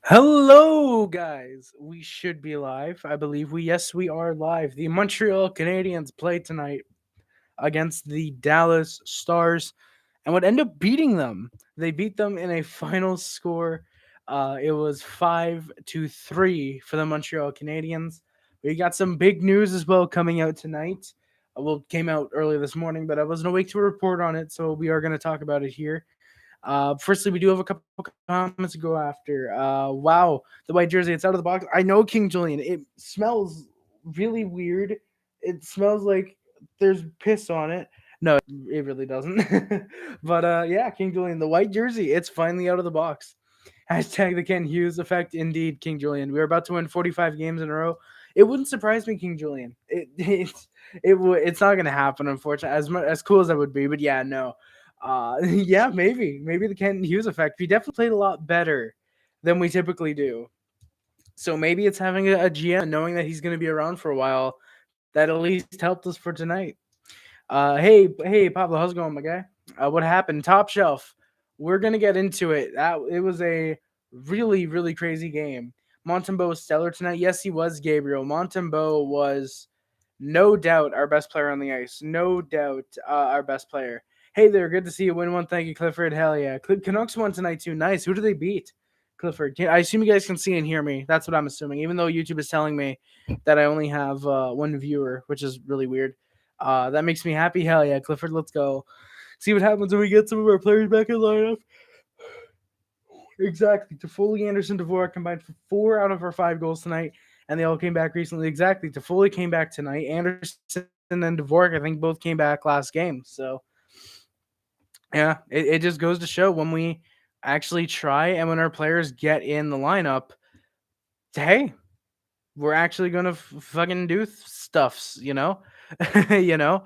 Hello, guys. We should be live. I believe we are live. The Montreal Canadiens play tonight against the Dallas Stars and would end up beating them. They beat them in a final score. It was 5-3 for the Montreal Canadiens. We got some big news as well coming out tonight. Well, came out early this morning, but I wasn't awake to report on it, so we are going to talk about it here. Firstly, we do have a couple comments to go after. Wow, the white jersey, it's out of the box. I know King Julian. It smells really weird. It smells like there's piss on it. No, it really doesn't. But yeah, King Julian, the white jersey, it's finally out of the box. Hashtag the Ken Hughes effect. Indeed, King Julian. We're about to win 45 games in a row. It wouldn't surprise me, King Julian. It's not gonna happen, unfortunately. As cool as that would be, but yeah, no. Yeah, maybe the Ken Hughes effect. We definitely played a lot better than we typically do. So maybe it's having a GM knowing that he's going to be around for a while that at least helped us for tonight. Hey, Pablo, how's it going, my guy? What happened? Top shelf. We're gonna get into it. It was a really crazy game. Montembeault was stellar tonight. Yes, he was. Gabriel Montembeault was no doubt our best player on the ice. No doubt our best player. Hey there, good to see you win one. Thank you, Clifford. Hell yeah. Canucks won tonight too. Nice. Who do they beat? Clifford. I assume you guys can see and hear me. That's what I'm assuming. Even though YouTube is telling me that I only have one viewer, which is really weird. That makes me happy. Hell yeah, Clifford. Let's go. See what happens when we get some of our players back in lineup. Exactly. Toffoli, Anderson, Dvorak combined for 4 out of our 5 goals tonight, and they all came back recently. Exactly. Toffoli came back tonight. Anderson and Dvorak, I think, both came back last game. So, yeah, it just goes to show when we actually try and when our players get in the lineup, hey, we're actually going to fucking do stuffs, you know? you know?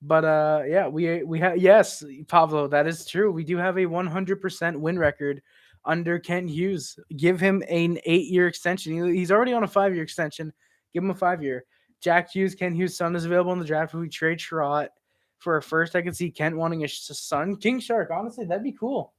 But yeah, we have yes, Pablo, that is true. We do have a 100% win record under Kent Hughes. Give him an 8-year extension. He's already on a 5-year extension. Give him a 5-year. Jack Hughes, Kent Hughes' son is available in the draft. If we trade Sherratt for a first, I could see Kent wanting a son. King Shark, honestly, that'd be cool.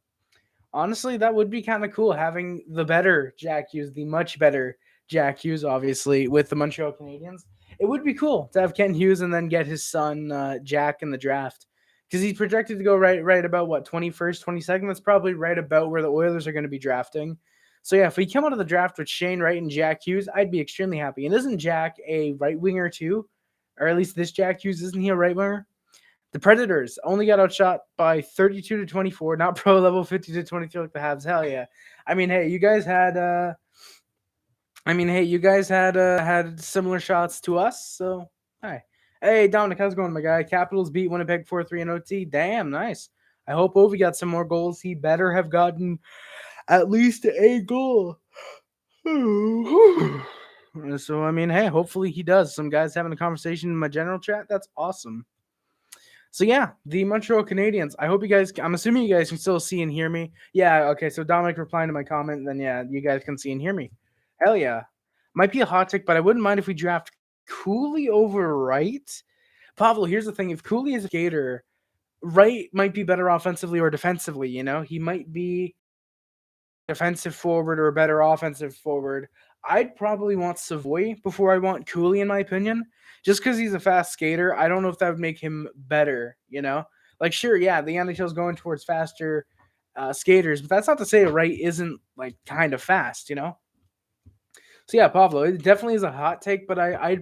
Honestly, that would be kind of cool having the better Jack Hughes, the much better Jack Hughes, obviously, with the Montreal Canadiens. It would be cool to have Kent Hughes and then get his son Jack in the draft because he's projected to go right about what 21st, 22nd. That's probably right about where the Oilers are going to be drafting. So yeah, if we come out of the draft with Shane Wright and Jack Hughes, I'd be extremely happy. And isn't Jack a right winger too, or at least this Jack Hughes isn't he a right winger? The Predators only got outshot by 32-24, not pro level 50-23 like the Habs. Hell yeah! I mean, hey, you guys had had similar shots to us. So hi, hey Dominic, how's it going, my guy? Capitals beat Winnipeg 4-3 in OT. Damn, nice. I hope Ovi got some more goals. He better have gotten at least a goal. So I mean, hey, hopefully he does. Some guys having a conversation in my general chat. That's awesome. So yeah, the Montreal Canadiens. I hope you guys. I'm assuming you guys can still see and hear me. Yeah. Okay. So Dominic replying to my comment. Then yeah, you guys can see and hear me. Hell yeah. Might be a hot take, but I wouldn't mind if we draft Cooley over Wright. Pablo, here's the thing: if Cooley is a skater, Wright might be better offensively or defensively. You know, he might be defensive forward or a better offensive forward. I'd probably want Savoy before I want Cooley, in my opinion. Just because he's a fast skater, I don't know if that would make him better, you know? Like, sure, yeah, the NHL's going towards faster skaters, but that's not to say Wright isn't, like, kind of fast, you know? So, yeah, Pablo, it definitely is a hot take, but I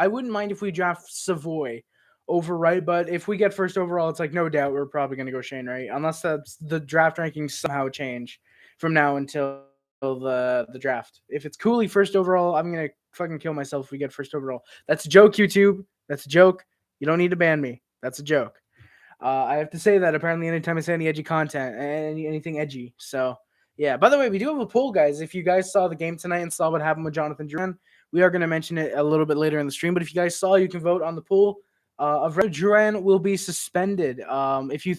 wouldn't mind if we draft Savoy over Wright, but if we get first overall, it's like, no doubt we're probably going to go Shane Wright, unless that's the draft rankings somehow change from now until the draft. If it's Cooley first overall, I'm gonna fucking kill myself if we get first overall. That's a joke, YouTube. That's a joke. You don't need to ban me. That's a joke. I have to say that apparently anytime I say any edgy content, anything edgy. So yeah. By the way, we do have a poll, guys. If you guys saw the game tonight and saw what happened with Jonathan Drouin, we are going to mention it a little bit later in the stream. But if you guys saw, you can vote on the poll of Drouin will be suspended. If you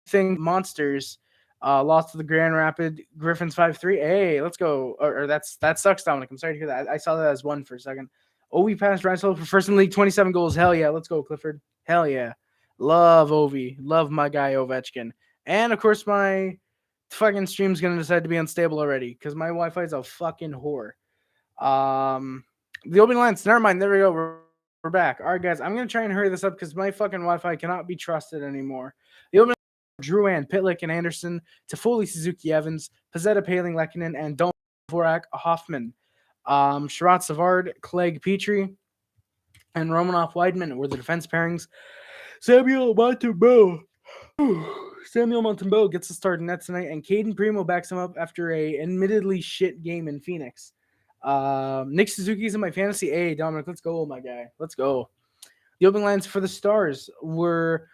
think Monsters lost to the Grand Rapid Griffins 5-3. Hey, let's go. Or that sucks, Dominic. I'm sorry to hear that. I saw that as one for a second. Ovi passed Reinsold for first in the league, 27 goals. Hell yeah. Let's go, Clifford. Hell yeah. Love Ovi. Love my guy Ovechkin. And, of course, my fucking stream's gonna decide to be unstable already because my Wi-Fi is a fucking whore. The opening lines. Never mind. There we go. We're back. All right, guys. I'm gonna try and hurry this up because my fucking Wi-Fi cannot be trusted anymore. The opening lines. Drouin, Pitlick, and Anderson. Toffoli, Suzuki, Evans, Pezzetta, Paling, Lehkonen, and Dvorak, Hoffman. Sherratt, Savard, Clegg, Petrie, and Romanov, Weidman were the defense pairings. Samuel Montembeault. Samuel Montembeault gets the start in net tonight, and Caden Primo backs him up after a admittedly shit game in Phoenix. Nick Suzuki's in my fantasy. Hey, Dominic, let's go, my guy. Let's go. The opening lines for the Stars were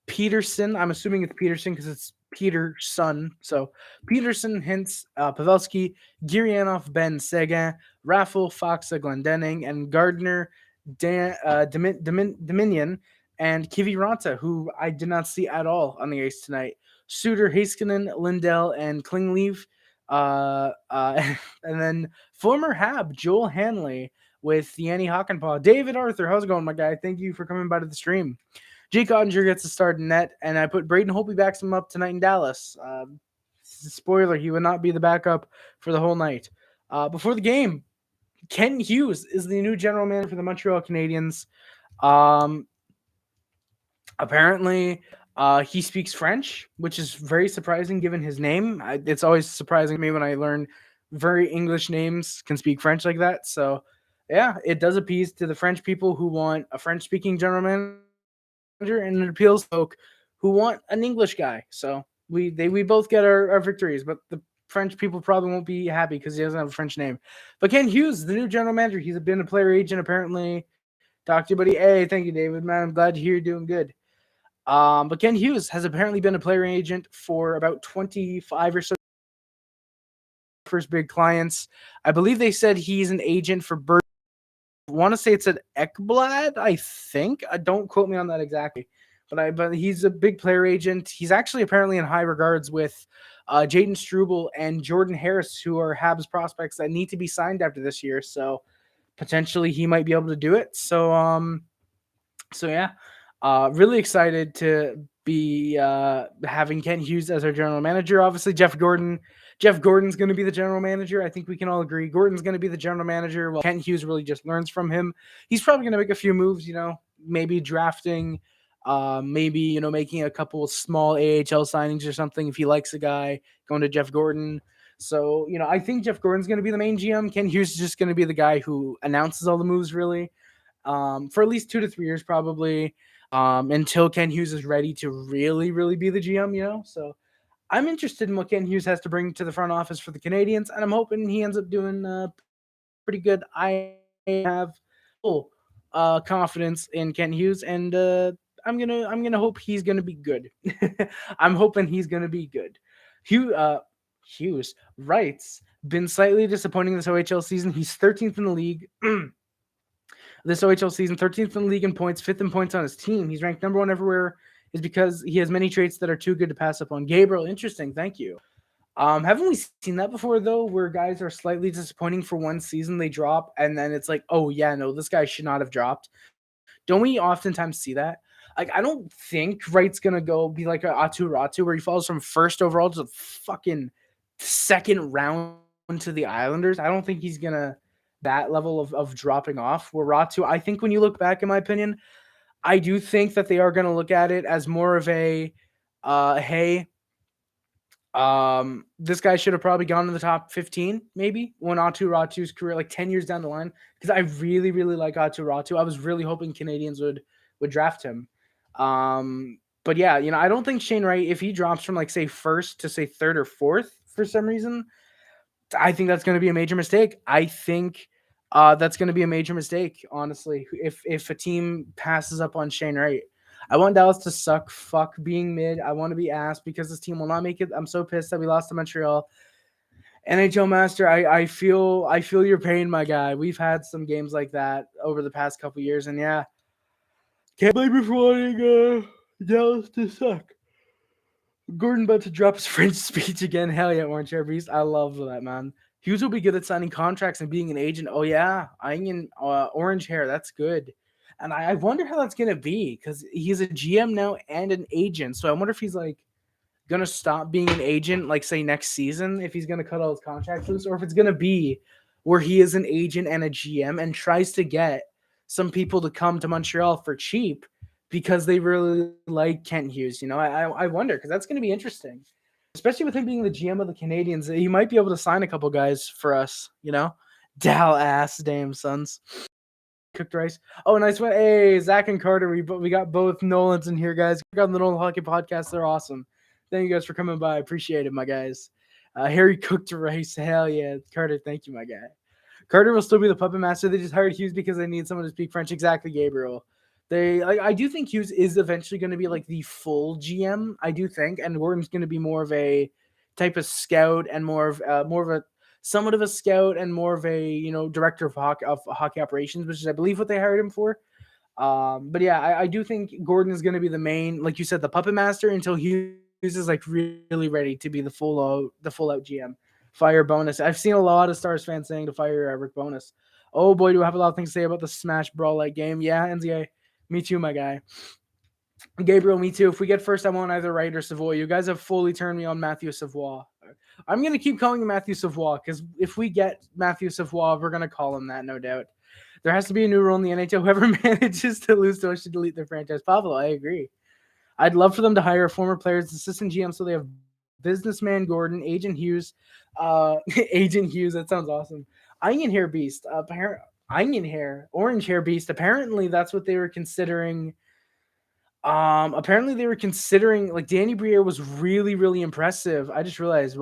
Peterson. I'm assuming it's Peterson because it's Peter's son. So Peterson, Hintz, Pavelski, Gurianov, Ben Seguin, Raffle, Foxa, Glendening, and Gardner, Dominion, and Kiviranta, who I did not see at all on the ice tonight. Suter, Heiskanen, Lindell, and Klingleaf. And then former Hab, Joel Hanley, with Yanni Hockenpah. David Arthur, how's it going, my guy? Thank you for coming by to the stream. Jake Ottinger gets a start in net, and I put Braden Holtby backs him up tonight in Dallas. Spoiler, he would not be the backup for the whole night. Before the game, Ken Hughes is the new general manager for the Montreal Canadiens. Apparently, he speaks French, which is very surprising given his name. It's always surprising to me when I learn very English names can speak French like that. So, yeah, it does appease to the French people who want a French-speaking general manager, and it appeals to folk who want an English guy. So we both get our victories, but the French people probably won't be happy because he doesn't have a French name. But Ken Hughes, the new general manager, he's been a player agent apparently. Talk to you, buddy. Hey, thank you, David, man. I'm glad to hear you're doing good. But Ken Hughes has apparently been a player agent for about 25 or so first big clients. I believe they said he's an agent for Bird. I want to say it's an Ekblad, I think. Don't quote me on that exactly. But he's a big player agent. He's actually apparently in high regards with Jaden Struble and Jordan Harris, who are Habs prospects that need to be signed after this year. So potentially he might be able to do it. So yeah. Really excited to be having Ken Hughes as our general manager. Obviously, Jeff Gordon's going to be the general manager. I think we can all agree. Gordon's going to be the general manager. Well, Ken Hughes really just learns from him. He's probably going to make a few moves, maybe drafting, maybe, making a couple small AHL signings or something if he likes a guy, going to Jeff Gordon. So, I think Jeff Gordon's going to be the main GM. Ken Hughes is just going to be the guy who announces all the moves, really, for at least 2 to 3 years, probably. Until Ken Hughes is ready to really, really be the GM, So I'm interested in what Ken Hughes has to bring to the front office for the Canadiens, and I'm hoping he ends up doing pretty good. I have full confidence in Ken Hughes, and I'm gonna hope he's gonna be good. I'm hoping he's gonna be good. Hughes writes, been slightly disappointing this OHL season. He's 13th in the league. This OHL season, 13th in the league in points, 5th in points on his team. He's ranked number 1 everywhere, is because he has many traits that are too good to pass up on. Gabriel, interesting. Thank you. Haven't we seen that before, though, where guys are slightly disappointing for one season, they drop, and then it's like, oh, yeah, no, this guy should not have dropped. Don't we oftentimes see that? Like, I don't think Wright's going to go be like a Atu Ratu, where he falls from first overall to the fucking second round to the Islanders. I don't think he's going to that level of dropping off. Where Ratu, I think when you look back, in my opinion, I do think that they are going to look at it as more of a, hey, this guy should have probably gone to the top 15, maybe, when Atu Ratu's career, like 10 years down the line, because I really, really like Atu Ratu. I was really hoping Canadians would draft him. But yeah, I don't think Shane Wright, if he drops from like, say, first to say third or fourth for some reason, I think that's going to be a major mistake. I think that's going to be a major mistake, honestly, if a team passes up on Shane Wright. I want Dallas to suck fuck being mid. I want to be ass because this team will not make it. I'm so pissed that we lost to Montreal. NHL Master, I feel your pain, my guy. We've had some games like that over the past couple years, and yeah, can't blame you for wanting Dallas to suck. Gordon about to drop his French speech again. Hell yeah, Orange Hair Beast. I love that, man. Hughes will be good at signing contracts and being an agent. Oh, yeah. Eyeing orange hair. That's good. And I wonder how that's going to be because he's a GM now and an agent. So I wonder if he's like going to stop being an agent, like say next season, if he's going to cut all his contracts loose, or if it's going to be where he is an agent and a GM and tries to get some people to come to Montreal for cheap because they really like Kent Hughes. I wonder, because that's going to be interesting, especially with him being the GM of the Canadiens. He might be able to sign a couple guys for us. Dallas damn sons. Cooked rice. Oh, nice one. Hey, Zach and Carter. We got both Nolans in here, guys. Got on the Nolan Hockey Podcast. They're awesome. Thank you guys for coming by. Appreciate it, my guys. Harry cooked rice. Hell yeah, Carter. Thank you, my guy. Carter will still be the puppet master. They just hired Hughes because they need someone to speak French. Exactly, Gabriel. I do think Hughes is eventually going to be like the full GM. I do think, and Gordon's going to be more of a type of scout and more of a somewhat of a scout and more of a director of hockey operations, which is I believe what they hired him for. But yeah, I do think Gordon is going to be the main, like you said, the puppet master until Hughes is like really ready to be the full out GM. Fire Bonus. I've seen a lot of Stars fans saying to fire Rick Bonus. Oh boy, do I have a lot of things to say about the Smash Brawl like game. Yeah, NZA. Me too, my guy. Gabriel, me too. If we get first, I want either Wright or Savoy. You guys have fully turned me on Matthew Savoy. I'm going to keep calling him Matthew Savoy because if we get Matthew Savoy, we're going to call him that, no doubt. There has to be a new rule in the NHL. Whoever manages to lose to us should delete their franchise. Pablo, I agree. I'd love for them to hire former players, assistant GM, so they have businessman Gordon, Agent Hughes. Agent Hughes, that sounds awesome. Onion Hair Beast. Orange Hair Beast. Apparently, that's what they were considering. Apparently they were considering, like, Danny Briere was really, really impressive. I just realized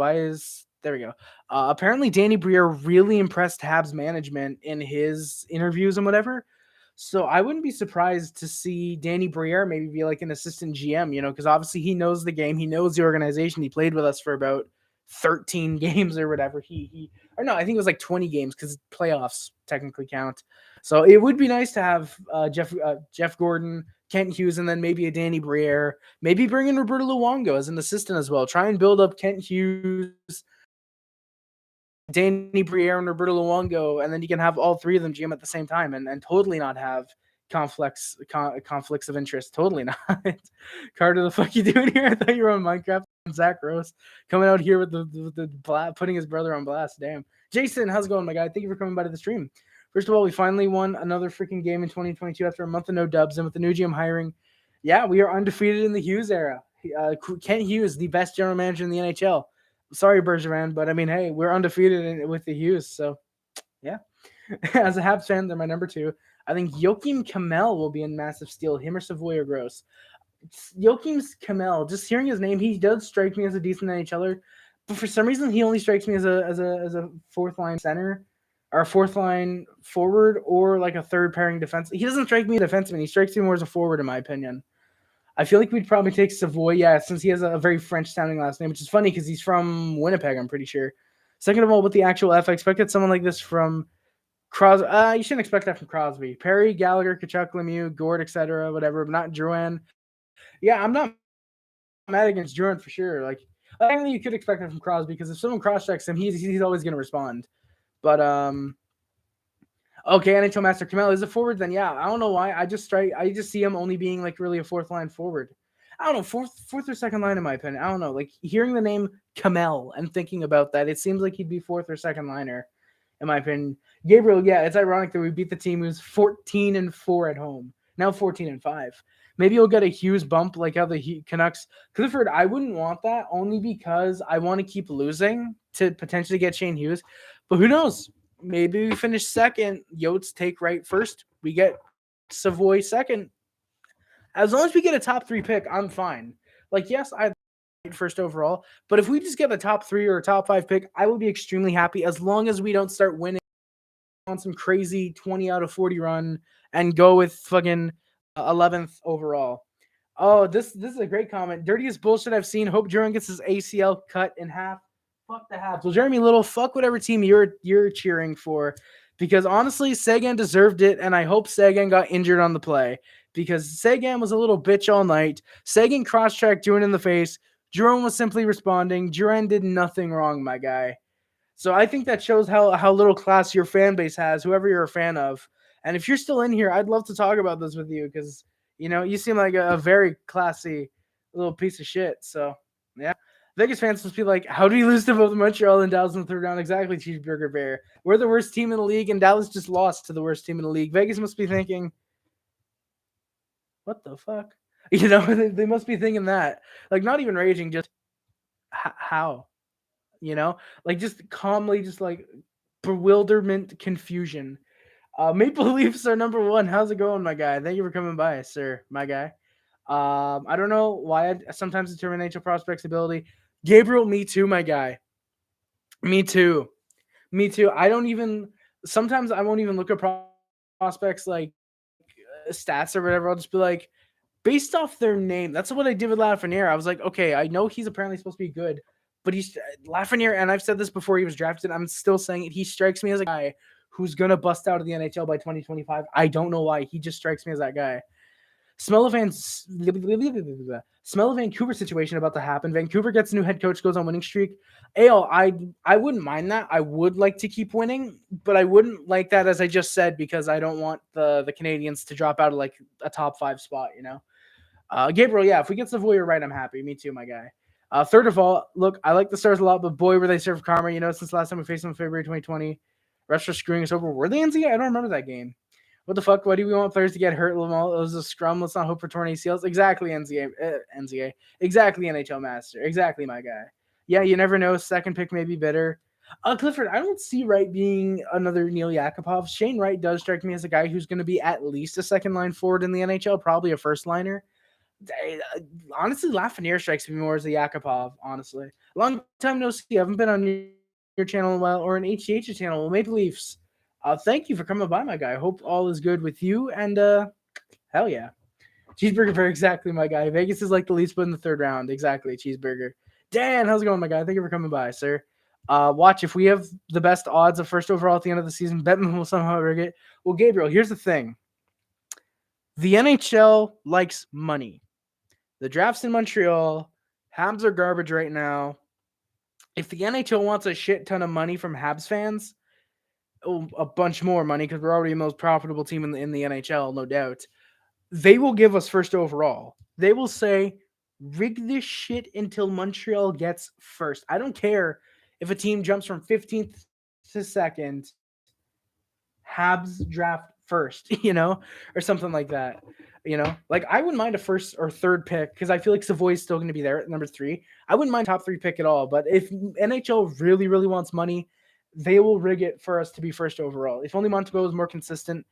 there we go. Apparently Danny Briere really impressed Habs management in his interviews and whatever. So I wouldn't be surprised to see Danny Briere maybe be like an assistant GM, because obviously he knows the game, he knows the organization. He played with us for about 13 games or whatever. Or no, I think it was like 20 games because playoffs technically count. So it would be nice to have Jeff Gordon, Kent Hughes, and then maybe a Danny Briere. Maybe bring in Roberto Luongo as an assistant as well. Try and build up Kent Hughes, Danny Briere, and Roberto Luongo, and then you can have all three of them GM at the same time and totally not have conflicts of interest. Totally not. Carter, the fuck you doing here? I thought you were on Minecraft. Zach Rose coming out here with the putting his brother on blast. Damn. Jason, how's it going, my guy? Thank you for coming by to the stream. First of all, we finally won another freaking game in 2022 after a month of no dubs, and with the new GM hiring, yeah, we are undefeated in the Hughes era. Kent Hughes, the best general manager in the NHL. Sorry, Bergeron, but I mean, hey, we're undefeated with the Hughes, so yeah. As a Habs fan, they're my number two. I think Joachim Kamel will be in massive steal. Him or Savoy or Gross. Joachim Kamel, just hearing his name, he does strike me as a decent NHLer, but for some reason, he only strikes me as a fourth line center or a fourth line forward or like a third pairing defense. He doesn't strike me as a defenseman. He strikes me more as a forward, in my opinion. I feel like we'd probably take Savoy, yeah, since he has a very French-sounding last name, which is funny because he's from Winnipeg, I'm pretty sure. Second of all, with the actual F, I expected someone like this from Crosby. You shouldn't expect that from Crosby. Perry, Gallagher, Kachuk, Lemieux, Gord, etc., whatever, but not Drouin. Yeah, I'm not mad against Drouin for sure. Like, I think you could expect that from Crosby because if someone cross-checks him, he's always going to respond. But, okay, NHL Master Kamel is a forward, then yeah. I don't know why. I just see him only being like really a fourth line forward. I don't know, fourth or second line in my opinion. I don't know. Like hearing the name Kamel and thinking about that, it seems like he'd be fourth or second liner, in my opinion. Gabriel, yeah, it's ironic that we beat the team who's 14-4 at home. Now 14-5. Maybe you'll get a Hughes bump like how the Canucks. Clifford, I wouldn't want that only because I want to keep losing to potentially get Shane Hughes. But who knows? Maybe we finish second. Yotes take right first. We get Savoy second. As long as we get a top 3 pick, I'm fine. Like, yes, I first overall, but if we just get a top 3 or a top 5 pick, I will be extremely happy as long as we don't start winning on some crazy 20 out of 40 run and go with fucking 11th overall. Oh, this is a great comment. Dirtiest bullshit I've seen. Hope Jerome gets his ACL cut in half. Fuck the Habs. Well, Jeremy Little, fuck whatever team you're cheering for, because honestly, Seguin deserved it, and I hope Seguin got injured on the play because Seguin was a little bitch all night. Seguin cross-checked Duran in the face. Jerome was simply responding. Duran did nothing wrong, my guy. So I think that shows how little class your fan base has, whoever you're a fan of. And if you're still in here, I'd love to talk about this with you because, you seem like a very classy little piece of shit. So, yeah. Vegas fans must be like, how do we lose to both Montreal and Dallas in the third round? Exactly, Cheeseburger Bear. We're the worst team in the league, and Dallas just lost to the worst team in the league. Vegas must be thinking, what the fuck? They must be thinking that. Like, not even raging, just how? Like, just calmly, just like bewilderment, confusion. Maple Leafs are number one. How's it going, my guy? Thank you for coming by, sir, my guy. I don't know why I sometimes determine NHL prospects' ability. Gabriel, me too, my guy. Me too. Me too. Sometimes I won't even look at prospects like stats or whatever. I'll just be like, based off their name. That's what I did with Lafreniere. I was like, okay, I know he's apparently supposed to be good, but he's Lafreniere, and I've said this before he was drafted. I'm still saying it. He strikes me as a guy who's going to bust out of the NHL by 2025. I don't know why. He just strikes me as that guy. Smell of Vancouver situation about to happen. Vancouver gets a new head coach, goes on winning streak. Ale, I wouldn't mind that. I would like to keep winning, but I wouldn't like that, as I just said, because I don't want the Canadiens to drop out of like a top 5 spot, Gabriel, yeah, if we get Savoy right, I'm happy. Me too, my guy. Third of all, look, I like the Stars a lot, but boy, were they served karma, since last time we faced them in February 2020. Refs were screwing us over. Were they NZ? I don't remember that game. What the fuck? Why do we want players to get hurt? It was a scrum. Let's not hope for torn ACLs. Exactly, NZA. Exactly, NHL Master. Exactly, my guy. Yeah, you never know. Second pick may be better. Clifford, I don't see Wright being another Neil Yakupov. Shane Wright does strike me as a guy who's going to be at least a second line forward in the NHL, probably a first liner. Honestly, Lafreniere strikes me more as a Yakupov, honestly. Long time no see. I haven't been on your channel in a while, or an HGH channel. Well, Maple Leafs. Thank you for coming by, my guy. Hope all is good with you, and hell yeah. Cheeseburger Bear, exactly, my guy. Vegas is like the Leafs, but in the third round. Exactly, Cheeseburger. Dan, how's it going, my guy? Thank you for coming by, sir. Watch, if we have the best odds of first overall at the end of the season, Bettman will somehow rig it. Well, Gabriel, here's the thing. The NHL likes money. The draft's in Montreal. Habs are garbage right now. If the NHL wants a shit ton of money from Habs fans, a bunch more money, because we're already the most profitable team in the NHL, no doubt, they will give us first overall. They will say, rig this shit until Montreal gets first. I don't care if a team jumps from 15th to 2nd. Habs draft first, or something like that. Like I wouldn't mind a first or third pick because I feel like Savoy's still going to be there at number 3. I wouldn't mind top 3 pick at all. But if NHL really, really wants money, they will rig it for us to be first overall. If only Montembeault was more consistent.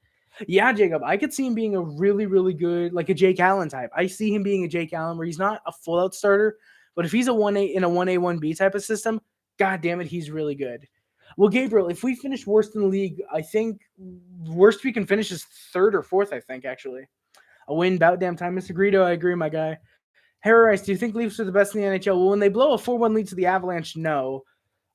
Yeah, Jacob, I could see him being a really, really good, like a Jake Allen type. I see him being a Jake Allen where he's not a full out starter, but if he's a 1A in a 1A, 1B type of system, god damn it, he's really good. Well, Gabriel, if we finish worst in the league, I think worst we can finish is 3rd or 4th, I think, actually. A win, about damn time. Mr. Greedo, I agree, my guy. Harry Rice, do you think Leafs are the best in the NHL? Well, when they blow a 4-1 lead to the Avalanche, no.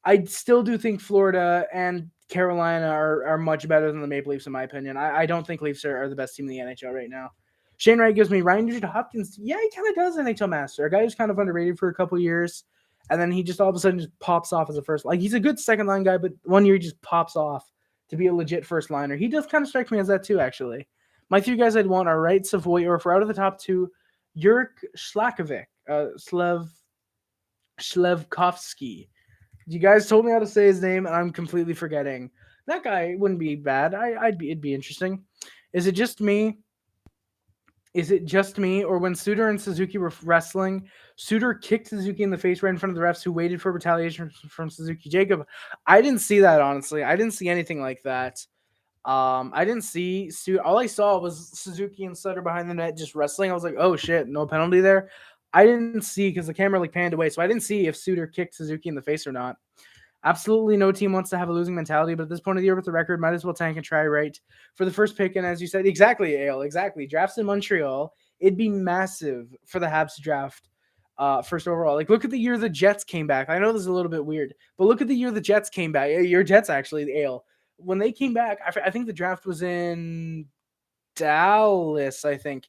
I still do think Florida and Carolina are much better than the Maple Leafs, in my opinion. I don't think Leafs are the best team in the NHL right now. Shane Wright gives me Ryan Nugent-Hopkins. Yeah, he kind of does NHL Master. A guy who's kind of underrated for a couple years. And then he just all of a sudden just pops off as a first. Like, he's a good second line guy, but one year he just pops off to be a legit first liner. He does kind of strike me as that too, actually. My 3 guys I'd want are Wright, Savoy, or if we're out of the top 2, Jurek Schlakovic, Slevkovsky. You guys told me how to say his name, and I'm completely forgetting. That guy wouldn't be bad. It'd be interesting. Is it just me? Or when Suter and Suzuki were wrestling, Suter kicked Suzuki in the face right in front of the refs who waited for retaliation from Suzuki? Jacob, I didn't see that, honestly. I didn't see anything like that. I didn't see all I saw was Suzuki and Sutter behind the net just wrestling. I was like, oh shit, no penalty there. I didn't see because the camera like panned away, so I didn't see if Suter kicked Suzuki in the face or not. Absolutely no team wants to have a losing mentality, but at this point of the year with the record, might as well tank and try right for the first pick. And as you said, exactly, Ale, exactly. Drafts in Montreal, it'd be massive for the Habs to draft first overall. Like, look at the year the Jets came back. I know this is a little bit weird, but look at the year the Jets came back. Your Jets, actually, Ale. When they came back, I think the draft was in Dallas, I think.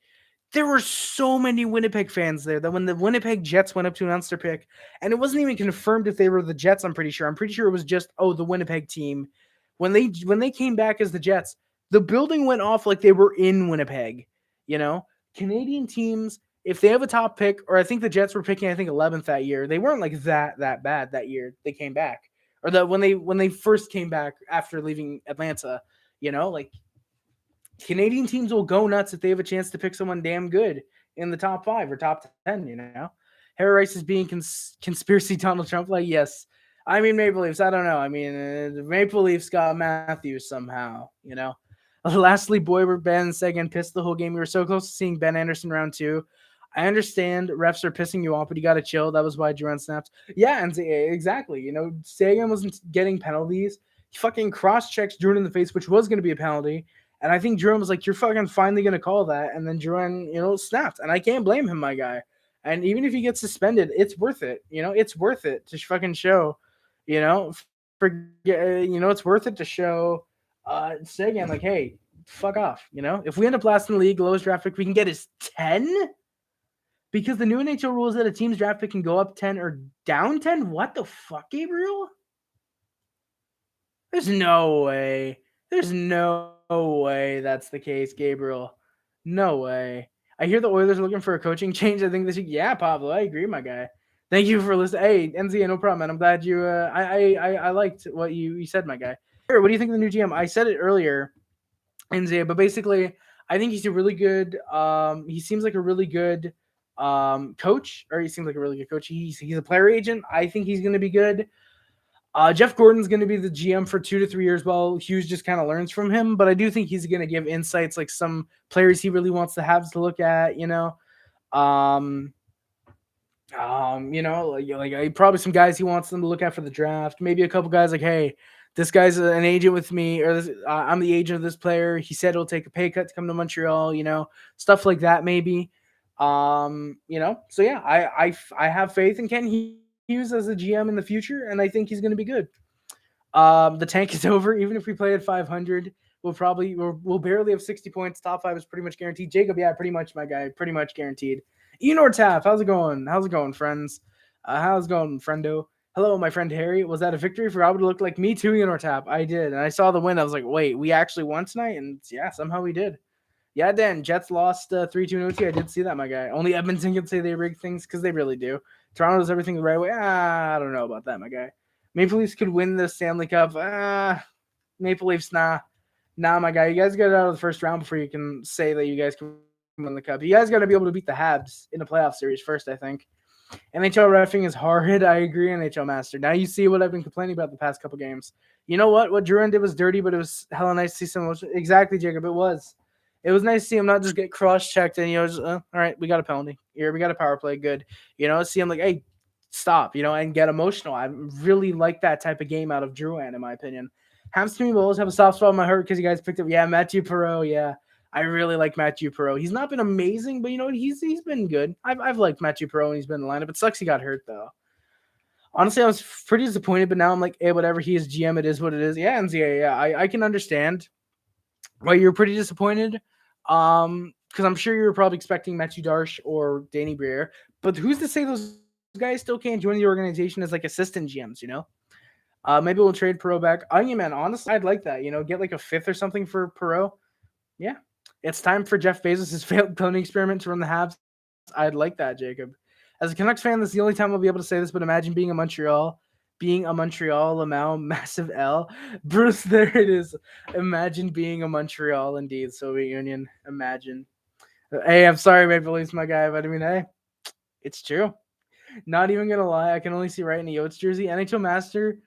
There were so many Winnipeg fans there that when the Winnipeg Jets went up to announce their pick, and it wasn't even confirmed if they were the Jets, I'm pretty sure. I'm pretty sure it was just, the Winnipeg team. When they came back as the Jets, the building went off like they were in Winnipeg. Canadian teams, if they have a top pick, or I think the Jets were picking, I think 11th that year. They weren't like that bad that year. They came back, or when they first came back after leaving Atlanta. Like Canadian teams will go nuts if they have a chance to pick someone damn good in the top 5 or top 10. Harry Rice is being conspiracy Donald Trump. Like, yes. I mean, Maple Leafs. I don't know. I mean, the Maple Leafs got Matthews somehow. Lastly, Boyer, Ben, Seguin pissed the whole game. We were so close to seeing Ben Anderson round 2. I understand refs are pissing you off, but you got to chill. That was why Duran snapped. Yeah, and exactly. Seguin wasn't getting penalties. He fucking cross-checks Duran in the face, which was going to be a penalty. And I think Duran was like, you're fucking finally going to call that. And then Duran, snapped. And I can't blame him, my guy. And even if he gets suspended, it's worth it. It's worth it to fucking show, it's worth it to show Seguin, like, hey, fuck off. If we end up last in the league, lowest draft pick we can get is 10? Because the new NHL rule is that a team's draft pick can go up 10 or down 10? What the fuck, Gabriel? There's no way. There's no way that's the case, Gabriel. No way. I hear the Oilers are looking for a coaching change. I think they should. Yeah, Pablo, I agree, my guy. Thank you for listening. Hey, NZA, no problem, man. I'm glad you. I liked what you said, my guy. What do you think of the new GM? I said it earlier, NZA, but basically, I think he's a really good. He seems like a really good coach, or he seems like a really good coach. He's a player agent. I think he's going to be good. Jeff Gordon's going to be the GM for 2 to 3 years while Hughes just kind of learns from him. But I do think he's going to give insights, like some players he really wants the Habs to look at, like probably some guys he wants them to look at for the draft. Maybe a couple guys like, hey, this guy's an agent with me, or I'm the agent of this player. He said he'll take a pay cut to come to Montreal, stuff like that maybe. So yeah, I have faith in Ken Hughes as a GM in the future, and I think he's going to be good. The tank is over. Even if we play at 500, we'll barely have 60 points. Top 5 is pretty much guaranteed. Jacob, yeah, pretty much, my guy, pretty much guaranteed. Enor Taff, how's it going? How's it going, friends? How's it going, friendo? Hello, my friend Harry. Was that a victory for Robert to look like me too, Enor Taff? I did, and I saw the win. I was like, wait, we actually won tonight? And yeah, somehow we did. Yeah, Dan, Jets lost 3-2 in OT. I did see that, my guy. Only Edmonton can say they rig things because they really do. Toronto does everything the right way. I don't know about that, my guy. Maple Leafs could win the Stanley Cup. Maple Leafs, nah, my guy. You guys get out of the first round before you can say that you guys can win the Cup. You guys got to be able to beat the Habs in the playoff series first, I think. NHL reffing is hard. I agree, NHL Master. Now you see what I've been complaining about the past couple games. You know what? What Duran did was dirty, but it was hella nice to see some emotion. Exactly, Jacob. It was. It was nice to see him not just get cross-checked and, just, all right, we got a penalty. Here, we got a power play. Good. See him like, hey, stop, and get emotional. I really like that type of game out of Drouin, in my opinion. Habs to me will always have a soft spot in my heart because you guys picked up, Mathieu Perreault, yeah. I really like Mathieu Perreault. He's not been amazing, but, he's been good. I've liked Mathieu Perreault when he's been in the lineup. It sucks he got hurt, though. Honestly, I was pretty disappointed, but now I'm like, hey, whatever. He is GM. It is what it is. Yeah, and yeah, I can understand why you're pretty disappointed. Because I'm sure you're probably expecting Mathieu Darche or Danny Briere, but who's to say those guys still can't join the organization as like assistant GMs? Maybe we'll trade Perreault back. Onion Man, honestly, I'd like that. Get like a 5th or something for Perreault. Yeah, it's time for Jeff Bezos' failed cloning experiment to run the Habs. I'd like that, Jacob. As a Canucks fan, this is the only time I'll be able to say this, but imagine being a Montreal, Lamau, massive L. Bruce, there it is. Imagine being a Montreal, indeed. Soviet Union, imagine. Hey, I'm sorry, Maple Leafs, my guy, but I mean, hey, it's true. Not even going to lie, I can only see right in the Yotes jersey. NHL Master,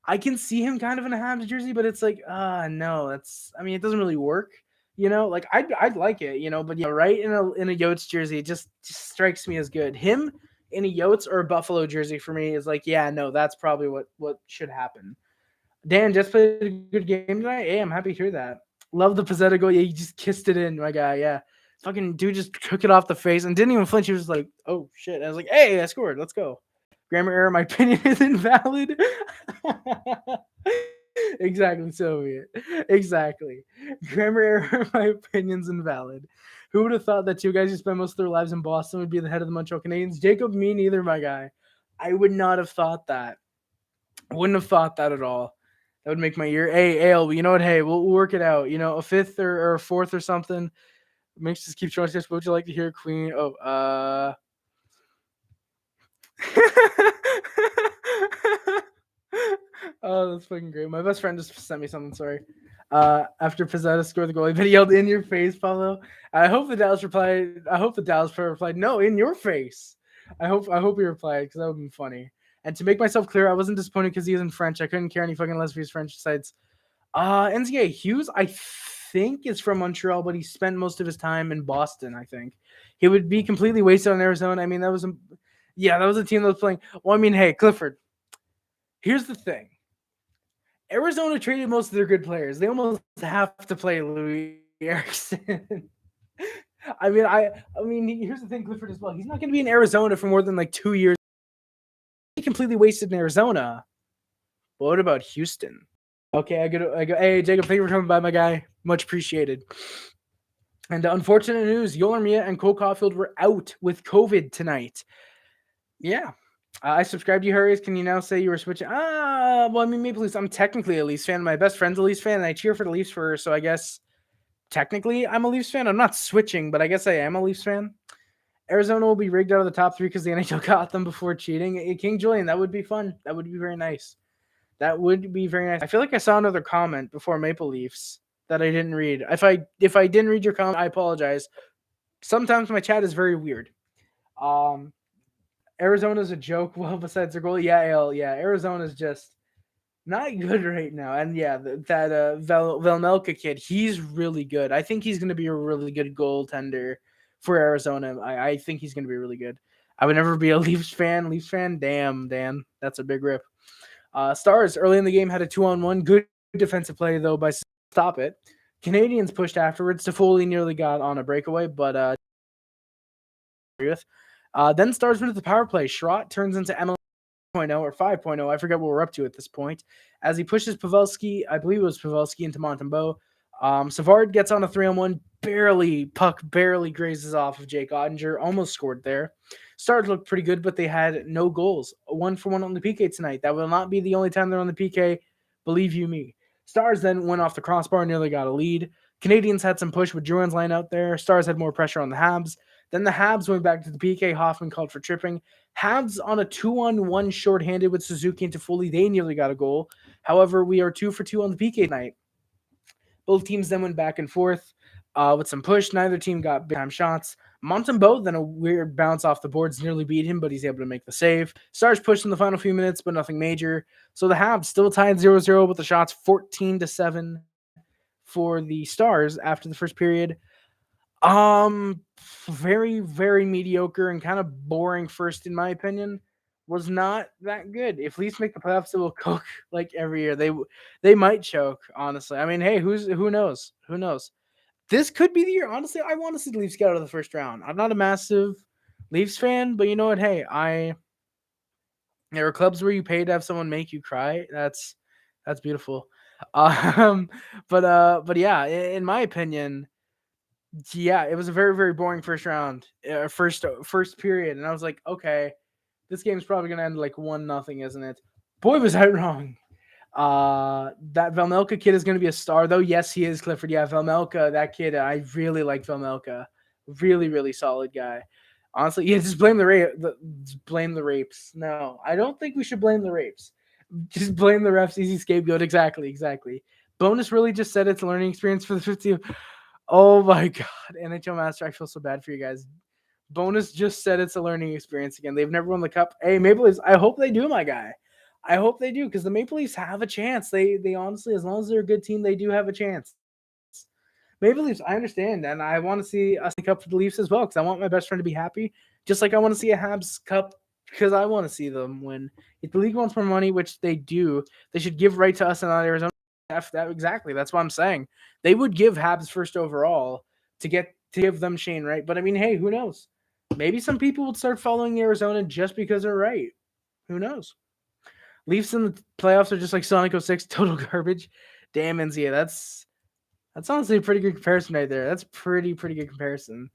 I can see him kind of in a Habs jersey, but it's like, no, it doesn't really work. Like I'd like it, but right in a Yotes jersey, it just strikes me as good. Him in a Yotes or a Buffalo jersey for me is like, yeah, no, that's probably what should happen. Dan just played a good game tonight. Hey, I'm happy to hear that. Love the Pezzetta goal. Yeah, you just kissed it in, my guy. Yeah, fucking dude just took it off the face and didn't even flinch. He was like, oh shit. And I was like, hey, I scored. Let's go. Grammar error. My opinion is invalid. Exactly, Soviet. Exactly. Grammar error. My opinion's invalid. Who would have thought that 2 guys who spend most of their lives in Boston would be the head of the Montreal Canadiens? Jacob, me neither, my guy. I would not have thought that. Wouldn't have thought that at all. That would make my ear. Hey, Ale, you know what? Hey, we'll work it out. A 5th or a 4th or something. Makes just keep showing us. What would you like to hear, Queen? Oh, that's fucking great. My best friend just sent me something. Sorry. After Pezzetta scored the goal, he yelled, "In your face, Paulo." I hope the Dallas player replied, "No, in your face." I hope he replied because that would be funny. And to make myself clear, I wasn't disappointed because he isn't French. I couldn't care any fucking less if he's French. Besides, NCA Hughes, I think is from Montreal, but he spent most of his time in Boston. I think he would be completely wasted on Arizona. I mean, that was a team that was playing. Well, I mean, hey, Clifford. Here's the thing. Arizona traded most of their good players. They almost have to play Louis Erickson. I mean, here's the thing, Clifford, as well. He's not going to be in Arizona for more than like 2 years. He completely wasted in Arizona. But what about Houston? Okay, I go. Hey, Jacob, thank you for coming by, my guy. Much appreciated. And unfortunate news: Yoler and Cole Caulfield were out with COVID tonight. Yeah. I subscribed to you, Harris. Can you now say you were switching? Well, I mean, Maple Leafs. I'm technically a Leafs fan. My best friend's a Leafs fan, and I cheer for the Leafs for her. So I guess technically I'm a Leafs fan. I'm not switching, but I guess I am a Leafs fan. Arizona will be rigged out of the top 3 because the NHL got them before cheating. King Julian, that would be fun. That would be very nice. That would be very nice. I feel like I saw another comment before Maple Leafs that I didn't read. If I didn't read your comment, I apologize. Sometimes my chat is very weird. Arizona's a joke. Well, besides their goal, Arizona's just not good right now. And yeah, that Velmelka kid, he's really good. I think he's going to be a really good goaltender for Arizona. I think he's going to be really good. I would never be a Leafs fan. Damn, Dan, that's a big rip. Stars early in the game had a 2-on-1. Good defensive play though by stop it. Canadiens pushed afterwards. Toffoli nearly got on a breakaway, but then Stars went to the power play. Schrott turns into ML 5.0 or 5.0. I forget what we're up to at this point. As he pushes Pavelski, I believe it was Pavelski, into Montembeault. Savard gets on a 3-on-1. Puck barely grazes off of Jake Ottinger. Almost scored there. Stars looked pretty good, but they had no goals. 1-for-1 on the PK tonight. That will not be the only time they're on the PK. Believe you me. Stars then went off the crossbar, nearly got a lead. Canadiens had some push with Drouin's line out there. Stars had more pressure on the Habs. Then the Habs went back to the PK. Hoffman called for tripping. Habs on a 2-on-1 shorthanded with Suzuki and Toffoli. They nearly got a goal. However, we are 2-for-2 on the PK tonight. Both teams then went back and forth with some push. Neither team got big time shots. Montembeault, then a weird bounce off the boards, nearly beat him, but he's able to make the save. Stars pushed in the final few minutes, but nothing major. So the Habs still tied 0-0 with the shots 14-7 for the Stars after the first period. Very, very mediocre and kind of boring first, in my opinion. Was not that good. If Leafs make the playoffs, it will cook like every year. They might choke, honestly. I mean, hey, who knows? Who knows? This could be the year. Honestly, I want to see the Leafs get out of the first round. I'm not a massive Leafs fan, but you know what? Hey, there are clubs where you pay to have someone make you cry. That's beautiful. But yeah, in my opinion, yeah, it was a very, very boring first round, first period, and I was like, okay, this game's probably gonna end like 1-0, isn't it? Boy, was I wrong. That Velmelka kid is gonna be a star, though. Yes, he is, Clifford. Yeah, Velmelka, that kid, I really like Velmelka. Really, really solid guy. Honestly, yeah, just blame blame the rapes. No, I don't think we should blame the rapes. Just blame the refs. Easy scapegoat. Exactly. Bonus really just said it's a learning experience for the 50. Oh my God, NHL Master, I feel so bad for you guys. Bonus just said it's a learning experience again. They've never won the cup. Hey, Maple Leafs, I hope they do, my guy. I hope they do, because the Maple Leafs have a chance. They honestly, as long as they're a good team, they do have a chance. Maple Leafs, I understand, and I want to see us the cup for the Leafs as well, because I want my best friend to be happy, just like I want to see a Habs cup, because I want to see them win. If the league wants more money, which they do, they should give right to us and not Arizona. Exactly. That's what I'm saying. They would give Habs first overall to give them Shane Wright. But I mean, hey, who knows? Maybe some people would start following Arizona just because they're right. Who knows? Leafs in the playoffs are just like Sonic 06, total garbage. Damn, NZA. That's honestly a pretty good comparison right there. That's pretty good comparison.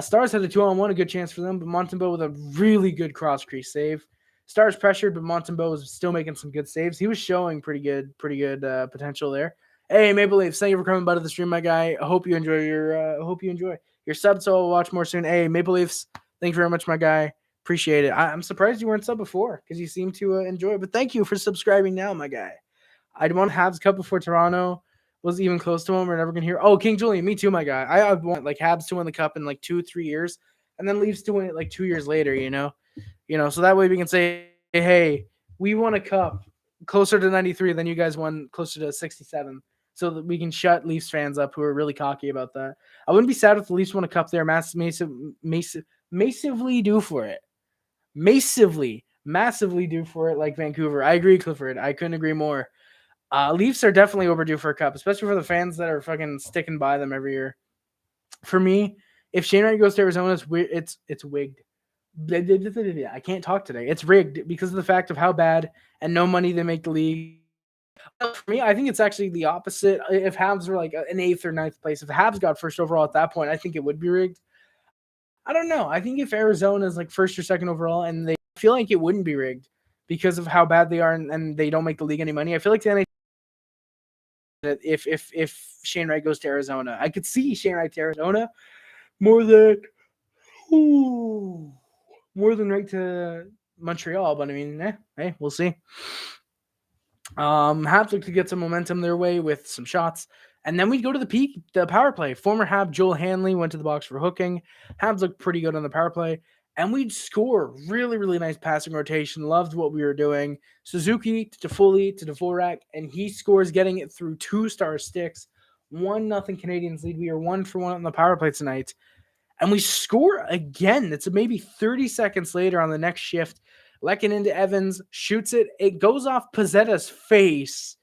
Stars had a 2-on-1, a good chance for them, but Montembeault with a really good cross crease save. Stars pressured, but Montembeault was still making some good saves. He was showing pretty good potential there. Hey, Maple Leafs, thank you for coming by to the stream, my guy. I hope you enjoy your sub. So I'll watch more soon. Hey, Maple Leafs, thank you very much, my guy. Appreciate it. I'm surprised you weren't sub before because you seem to enjoy it. But thank you for subscribing now, my guy. I'd won Habs Cup before Toronto was even close to him. We're never gonna hear. Oh, King Julian, me too, my guy. I want like Habs to win the cup in like 2-3 years, and then Leafs to win it like 2 years later. So that way we can say, hey, we won a cup closer to 93 than you guys won closer to 67. So that we can shut Leafs fans up who are really cocky about that. I wouldn't be sad if the Leafs won a cup. They're massively due for it. Massively due for it, like Vancouver. I agree, Clifford. I couldn't agree more. Leafs are definitely overdue for a cup, especially for the fans that are fucking sticking by them every year. For me, if Shane Wright goes to Arizona, it's wigged. I can't talk today. It's rigged because of the fact of how bad and no money they make the league. For me, I think it's actually the opposite. If Habs were like an 8th or 9th place, if the Habs got first overall at that point, I think it would be rigged. I don't know. I think if Arizona is like first or second overall and they feel like it wouldn't be rigged because of how bad they are and they don't make the league any money, I feel like the NHL, if Shane Wright goes to Arizona, I could see Shane Wright to Arizona more than right to Montreal. But I mean, hey, we'll see. Habs look to get some momentum their way with some shots. And then we go to the power play. Former Hab Joel Hanley went to the box for hooking. Habs looked pretty good on the power play. And we'd score. Really, really nice passing rotation. Loved what we were doing. Suzuki to Toffoli to Dvorak. And he scores getting it through 2-star sticks. 1-0 Canadiens lead. We are 1-for-1 on the power play tonight. And we score again. It's maybe 30 seconds later on the next shift. Lekin into Evans, shoots it. It goes off Pezzetta's face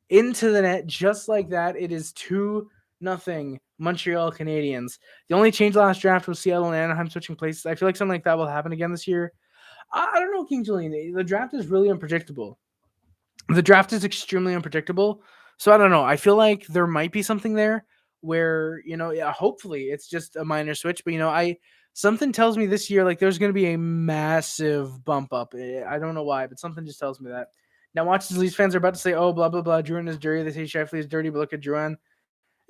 into the net just like that. It is 2-0 Montreal Canadiens. The only change last draft was Seattle and Anaheim switching places. I feel like something like that will happen again this year. I don't know, King Julian. The draft is really unpredictable. The draft is extremely unpredictable. So I don't know. I feel like there might be something there where, hopefully it's just a minor switch. But, something tells me this year, like, there's going to be a massive bump up. I don't know why, but something just tells me that. Now, watch, these Leafs fans are about to say, oh, blah, blah, blah, Drouin is dirty. They say Scheifele is dirty, but look at Drouin.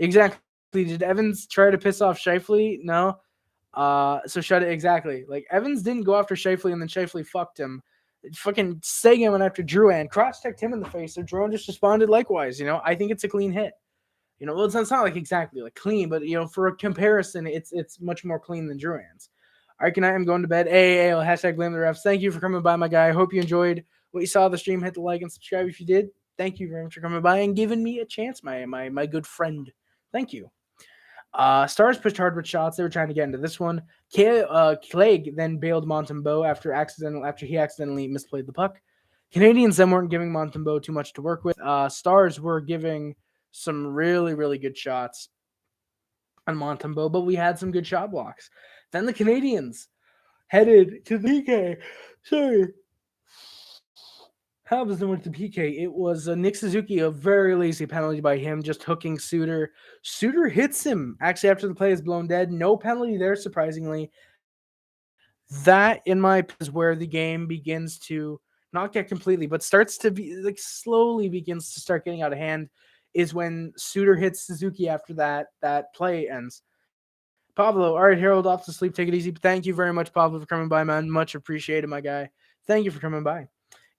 Exactly. Did Evans try to piss off Scheifele? No. So shut it. Exactly. Like, Evans didn't go after Scheifele, and then Scheifele fucked him. Fucking Seguin went after Drouin, cross-checked him in the face, so Drouin just responded likewise. I think it's a clean hit. Well, it's not like exactly like clean, but for a comparison, it's much more clean than Drouin's. All right, good night. I'm going to bed. Hey, hashtag blame the refs. Thank you for coming by, my guy. I hope you enjoyed what you saw of the stream. Hit the like and subscribe if you did. Thank you very much for coming by and giving me a chance, my good friend. Thank you. Stars pushed hard with shots. They were trying to get into this one. Clegg then bailed Montembeault after he accidentally misplayed the puck. Canadiens then weren't giving Montembeault too much to work with. Stars were giving some really, really good shots on Montembeault, but we had some good shot blocks. Then the Canadiens headed to the PK. Sorry. Habs then went to PK. It was Nick Suzuki, a very lazy penalty by him, just hooking Suter. Suter hits him, actually, after the play is blown dead. No penalty there, surprisingly. That, in my opinion, is where the game begins to not get completely, but starts to be, like, slowly begins to start getting out of hand, is when Suter hits Suzuki after that play ends. Pablo, all right, Harold, off to sleep. Take it easy. Thank you very much, Pablo, for coming by, man. Much appreciated, my guy. Thank you for coming by.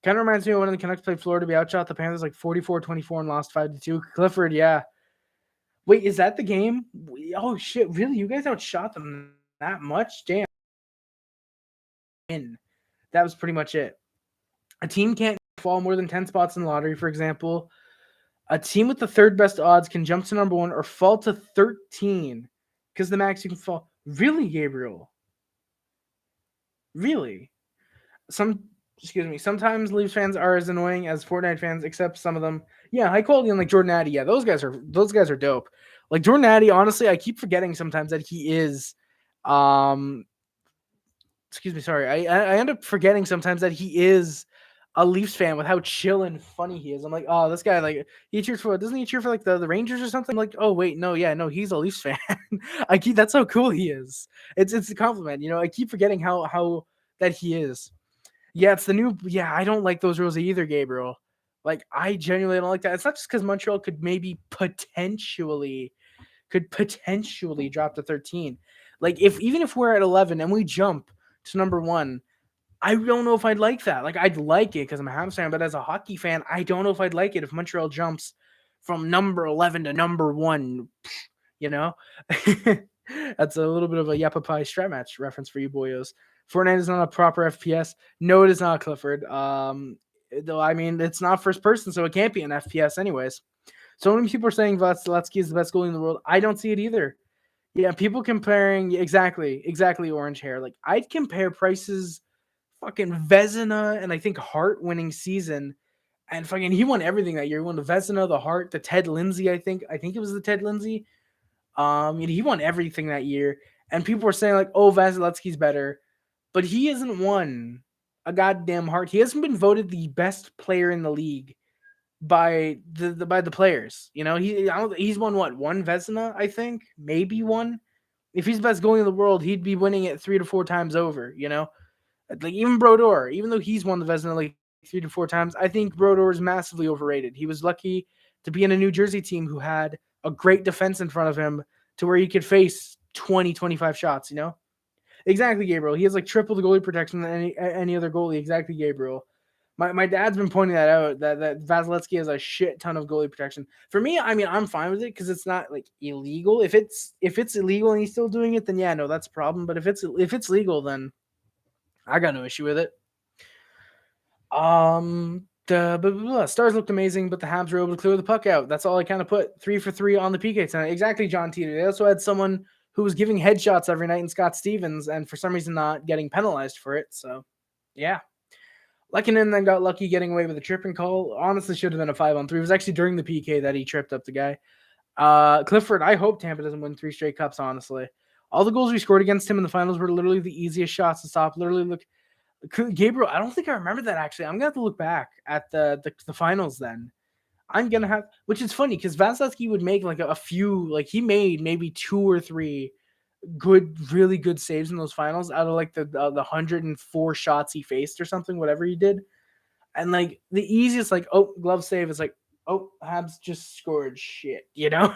Kind of reminds me of when the Canucks played Florida. We outshot the Panthers like 44-24 and lost 5-2. Clifford, yeah. Wait, is that the game? Oh, shit, really? You guys outshot them that much? Damn. That was pretty much it. A team can't fall more than 10 spots in the lottery, for example. A team with the third best odds can jump to number 1 or fall to 13 because the max you can fall. Really, Gabriel? Really? Sometimes Leafs fans are as annoying as Fortnite fans, except some of them. Yeah, high quality and like Jordan Addy. Yeah, those guys are dope. Like Jordan Addy, honestly, I keep forgetting sometimes that he is sorry. I end up forgetting sometimes that he is a Leafs fan with how chill and funny he is. I'm like, oh, this guy, like, he cheers for, doesn't he cheer for like the Rangers or something? I'm like, oh wait, no, he's a Leafs fan. That's how cool he is. It's a compliment, I keep forgetting how that he is. Yeah, it's the new. Yeah, I don't like those rules either, Gabriel. Like, I genuinely don't like that. It's not just because Montreal could maybe potentially drop to 13. Like, even if we're at 11 and we jump to number 1, I don't know if I'd like that. Like, I'd like it because I'm a Habs fan, but as a hockey fan, I don't know if I'd like it if Montreal jumps from number 11 to number 1, you know? That's a little bit of a Yappa Pie strat match reference for you boyos. Fortnite is not a proper FPS. No, it is not, Clifford. Though, I mean, it's not first person, so it can't be an FPS anyways. So many people are saying Vasilevsky is the best goalie in the world. I don't see it either. Yeah, people comparing exactly orange hair. Like, I'd compare Price's fucking Vezina and I think Hart winning season, and fucking he won everything that year. He won the Vezina, the Hart, the Ted Lindsay. I think it was the Ted Lindsay. He won everything that year, and people were saying like, "Oh, Vasilevsky's better," but he hasn't won a goddamn Hart. He hasn't been voted the best player in the league by the players. You know, he's won what, one Vezina, I think, maybe one. If he's the best goalie in the world, he'd be winning it 3 to 4 times over. You know, like even Brodeur, even though he's won the Vezina like 3 to 4 times, I think Brodeur is massively overrated. He was lucky to be in a New Jersey team who had a great defense in front of him to where he could face 20, 25 shots. You know, exactly, Gabriel. He has like triple the goalie protection than any other goalie. Exactly, Gabriel. My dad's been pointing that out, that Vasilevsky has a shit ton of goalie protection. For me, I mean, I'm fine with it because it's not like illegal. If it's illegal and he's still doing it, then yeah, no, that's a problem. But if it's legal, then I got no issue with it. The Stars looked amazing, but the Habs were able to clear the puck out. That's all I kind of put. 3 for 3 on the PK tonight. Exactly, John Teeter. They also had someone who was giving headshots every night in Scott Stevens, and for some reason not getting penalized for it. So, yeah. Lehkonen then got lucky getting away with a tripping call. Honestly, should have been a 5-on-3. It was actually during the PK that he tripped up the guy. Clifford, I hope Tampa doesn't win 3 straight cups, honestly. All the goals we scored against him in the finals were literally the easiest shots to stop. Literally, look, Gabriel, I don't think I remember that, actually. I'm going to have to look back at the finals then. I'm going to have, which is funny because Vasilevsky would make like a few, like he made maybe 2 or 3 really good saves in those finals out of like the 104 shots he faced or something, whatever he did. And like the easiest, like, oh, glove save is like, oh, Habs just scored shit, you know?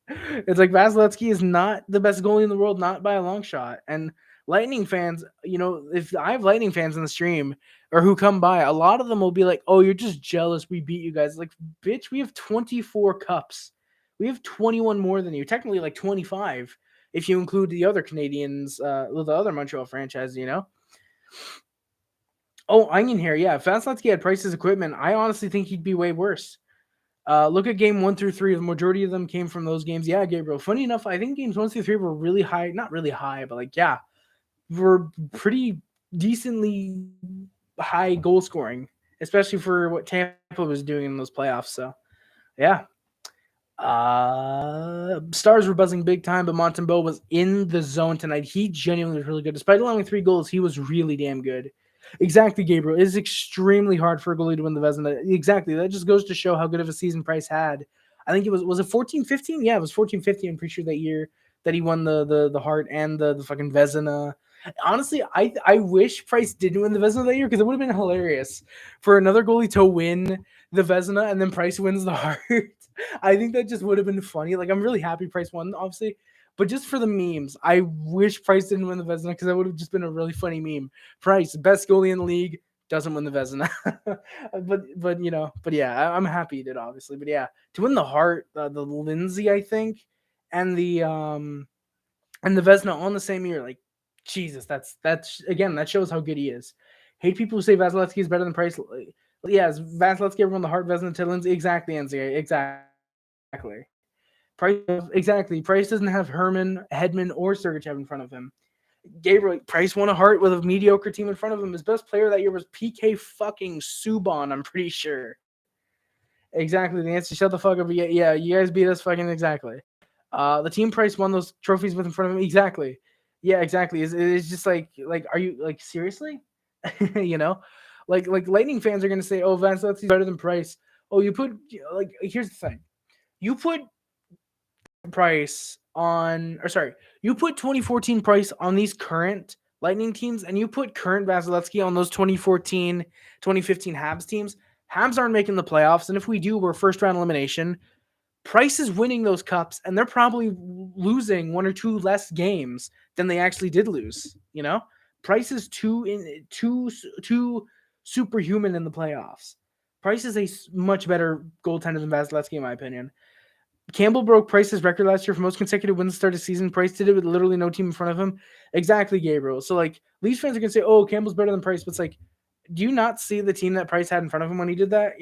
It's like Vasilevsky is not the best goalie in the world, not by a long shot. And Lightning fans, you know, if I have Lightning fans in the stream or who come by, a lot of them will be like, oh, you're just jealous we beat you guys. Like, bitch, we have 24 cups. We have 21 more than you. Technically, like 25 if you include the other Canadians, the other Montreal franchise, you know? Oh, Onion here. Yeah, if Vasilevsky had Price's equipment, I honestly think he'd be way worse. Look at game 1 through 3. The majority of them came from those games. Yeah, Gabriel. Funny enough, I think games 1 through 3 were really high. Not really high, but like, yeah, were pretty decently high goal scoring, especially for what Tampa was doing in those playoffs. So, yeah. Stars were buzzing big time, but Montembeault was in the zone tonight. He genuinely was really good. Despite allowing 3 goals, he was really damn good. Exactly, Gabriel. It is extremely hard for a goalie to win the Vezina. Exactly. That just goes to show how good of a season Price had. I think it was it 14-15? Yeah, it was 14-15. I'm pretty sure that year that he won the Hart and the fucking Vezina. Honestly, I wish Price didn't win the Vezina that year because it would have been hilarious for another goalie to win the Vezina and then Price wins the Hart. I think that just would have been funny. Like, I'm really happy Price won, obviously, but just for the memes, I wish Price didn't win the Vezina because that would have just been a really funny meme. Price, best goalie in the league, doesn't win the Vezina. but you know, but yeah, I'm happy he did, obviously. But yeah, to win the Hart, the Lindsay, I think, and the Vezina on the same year, like, Jesus, that's again, that shows how good he is. Hate people who say Vasilevsky is better than Price. Yeah, Vasilevsky ever won the Hart, Vezina, to Lindsay? Exactly, NCAA, exactly. Price doesn't have Herman, Hedman, or Sergachev in front of him. Gabriel Price won a Hart with a mediocre team in front of him. His best player that year was PK fucking Subban, I'm pretty sure. Exactly. The answer, shut the fuck up. Yeah, you guys beat us fucking exactly. The team Price won those trophies with in front of him. Exactly. Yeah, exactly. It's just like, are you like seriously? You know, like Lightning fans are gonna say, oh, Vasilevsky's better than Price. Oh, you put like, here's the thing. You put Price on, or sorry, you put 2014 Price on these current Lightning teams, and you put current Vasilevsky on those 2014, 2015 Habs teams. Habs aren't making the playoffs, and if we do, we're first round elimination. Price is winning those cups, and they're probably losing one or two less games than they actually did lose. Price is too superhuman in the playoffs. Price is a much better goaltender than Vasilevsky, in my opinion. Campbell broke Price's record last year for most consecutive wins to start a season. Price did it with literally no team in front of him. Exactly, Gabriel. So, Leafs fans are going to say, oh, Campbell's better than Price. But it's do you not see the team that Price had in front of him when he did that,